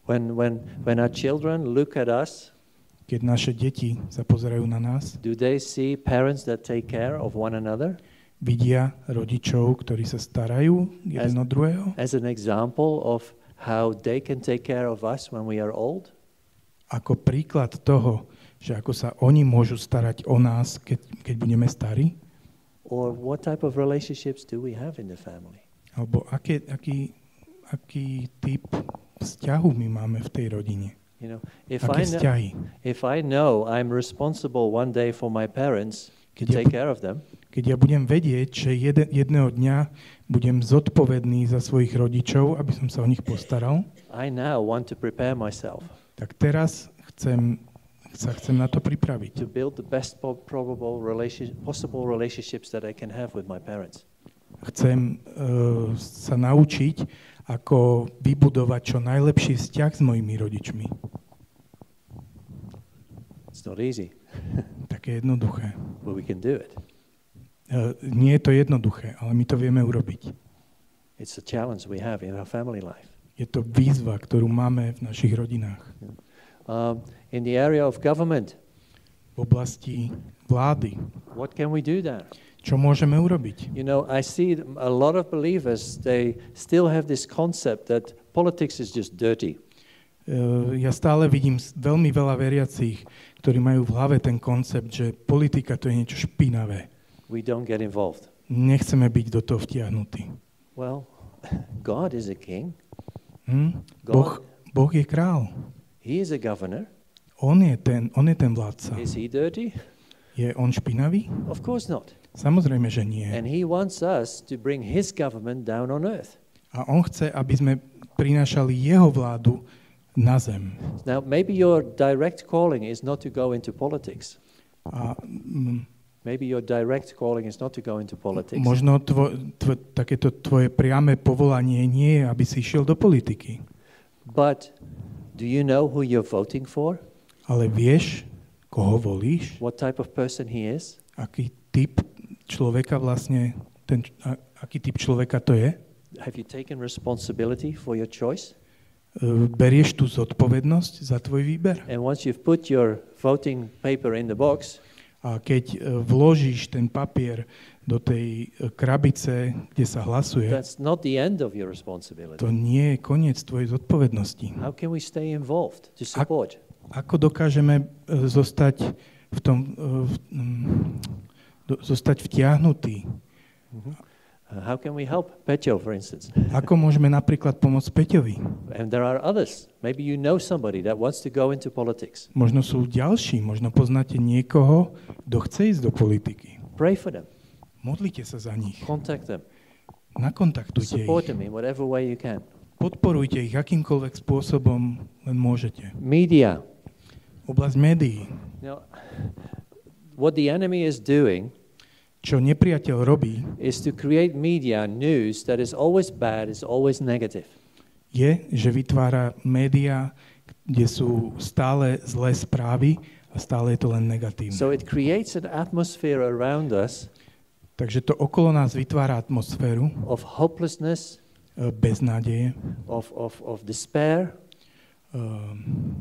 When our children look at us, keď naše deti sa pozerajú na nás, do they see parents that take care of one another? Vidia rodičov, ktorí sa starajú jeden od druhého? As an example of how they can take care of us when we are old? Ako príklad toho, že ako sa oni môžu starať o nás, keď budeme starí? Or what type of relationships do we have in the family? Alebo aký typ vzťahu my máme v tej rodine? If I know I'm responsible one day for my parents to take care of them, keď ja budem vedieť, že jedného dňa budem zodpovedný za svojich rodičov, aby som sa o nich postaral, I now want to prepare myself. Tak teraz sa chcem na to pripraviť. To build the best possible relationships that I can have with my parents. Chcem sa naučiť, ako vybudovať čo najlepší vzťah s mojimi rodičmi. It's not easy. Také jednoduché. But we can do it. Nie je to jednoduché, ale my to vieme urobiť. It's a challenge we have in our family life. Je to výzva, ktorú máme v našich rodinách. In the area of government, v oblasti vlády. What can we do there? Čo môžeme urobiť? I see a lot of believers, they still have this concept that politics is just dirty. Ja stále vidím veľmi veľa veriacich, ktorí majú v hlave ten koncept, že politika to je niečo špinavé. We don't get involved. Nechceme byť do toho vtiahnutí. Well, God is a king. Boh je král. He is a governor. On je ten vládca. Is he dirty? Je on špinavý? Of course not. Samozrejme, že nie. And he wants us to bring his government down on earth. A on chce, aby sme prinášali jeho vládu na zem. Now, maybe your direct calling is not to go into politics. A Maybe your direct calling is not to go into politics. možno takéto tvoje priame povolanie nie je, aby si išiel do politiky. But do you know who you're voting for? Ale vieš, koho volíš? What type of person he is? Aký typ človeka vlastne, aký typ človeka to je? Have you taken responsibility for your choice? Berieš tú zodpovednosť za tvoj výber? And once you've put your voting paper in the box, A keď vložíš ten papier do tej krabice, kde sa hlasuje, that's not the end of your responsibility. to nie je koniec tvojej zodpovednosti. How can we stay involved to support? Ako dokážeme zostať v tom, zostať vtiahnutí? How can we help Peťo, for instance? Ako môžeme napríklad pomôcť Peťovi? And there are others. Maybe you know somebody that wants to go into politics. Možno sú ďalší, možno poznáte niekoho, kto chce ísť do politiky. Pray for them. Modlite sa za nich. Contact them. Nakontaktujte Support ich. them in whatever way you can. Podporujte ich akýmkoľvek spôsobom len môžete. Media. Oblasť médií. Now, what the enemy is doing Čo nepriateľ robí, is to create media news that is always bad, is always negative. je, že vytvára médiá, kde sú stále zlé správy a stále je to len negatívne. So it creates an atmosphere around us Takže to okolo nás vytvára atmosféru of hopelessness, beznádeje, of despair, um,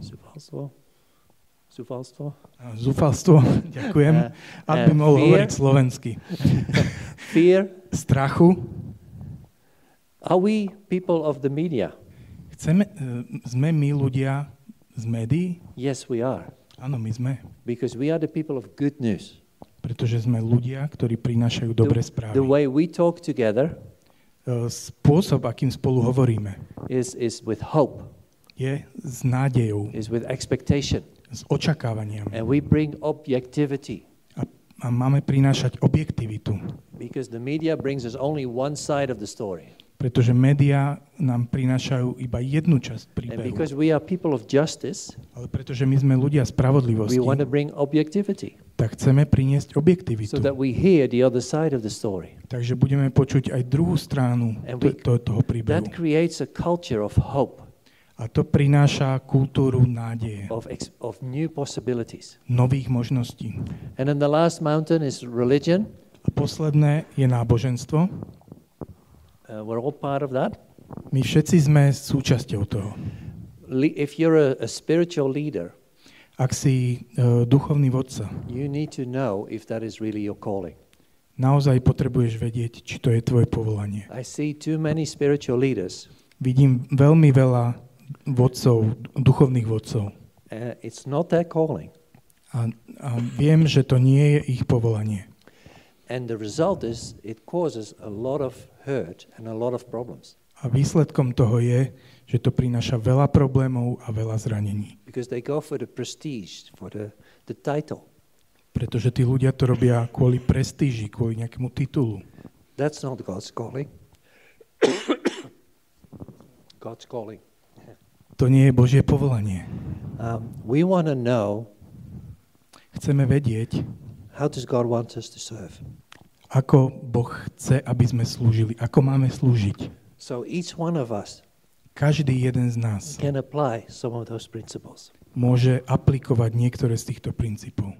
zúfalstvo, ďakujem, aby mohol fear. hovoriť slovensky. fear. Strachu. Are we people of the media? Sme my ľudia z médií? Yes, we are. Áno, my sme. Because we are the people of good news. Pretože sme ľudia, ktorí prinášajú dobré správy. The way we talk together Spôsob, akým spolu hovoríme, is with hope, je s nádejou, is with expectation. s očakávaniami. And we bring objectivity. A máme prinášať objektivitu. Because the media brings us only one side of the story. Pretože médiá nám prinášajú iba jednu časť And príbehu. because we are people of justice, Ale pretože my sme ľudia we spravodlivosti, want to bring objectivity tak chceme priniesť objektivitu. so that we hear the other side of the story. Takže budeme počuť aj druhú stranu toho príbehu. That creates a culture of hope, A to prináša kultúru nádeje, of new possibilities. nových možností. And then the last mountain is religion. A posledné je náboženstvo. We're all part of that. My všetci sme súčasťou toho. If you're a spiritual leader, Ak si duchovný vodca, you need to know if that is really your calling. naozaj potrebuješ vedieť, či to je tvoje povolanie. I see too many spiritual leaders. Vidím veľmi veľa vodcov, duchovných vodcov. It's not their calling. A viem, že to nie je ich povolanie. And the result is it causes a lot of hurt and a lot of problems. A výsledkom toho je, že to prináša veľa problémov a veľa zranení. Because they go for the prestige, for the title. Pretože tí ľudia to robia kvôli prestíži, kvôli nejakému titulu. That's not God's calling. God's calling. To nie je Božie povolanie. We want to know, Chceme vedieť, how does God want us to serve? ako Boh chce, aby sme slúžili, ako máme slúžiť. So each one of us Každý jeden z nás can apply some of those principles. môže aplikovať niektoré z týchto princípov.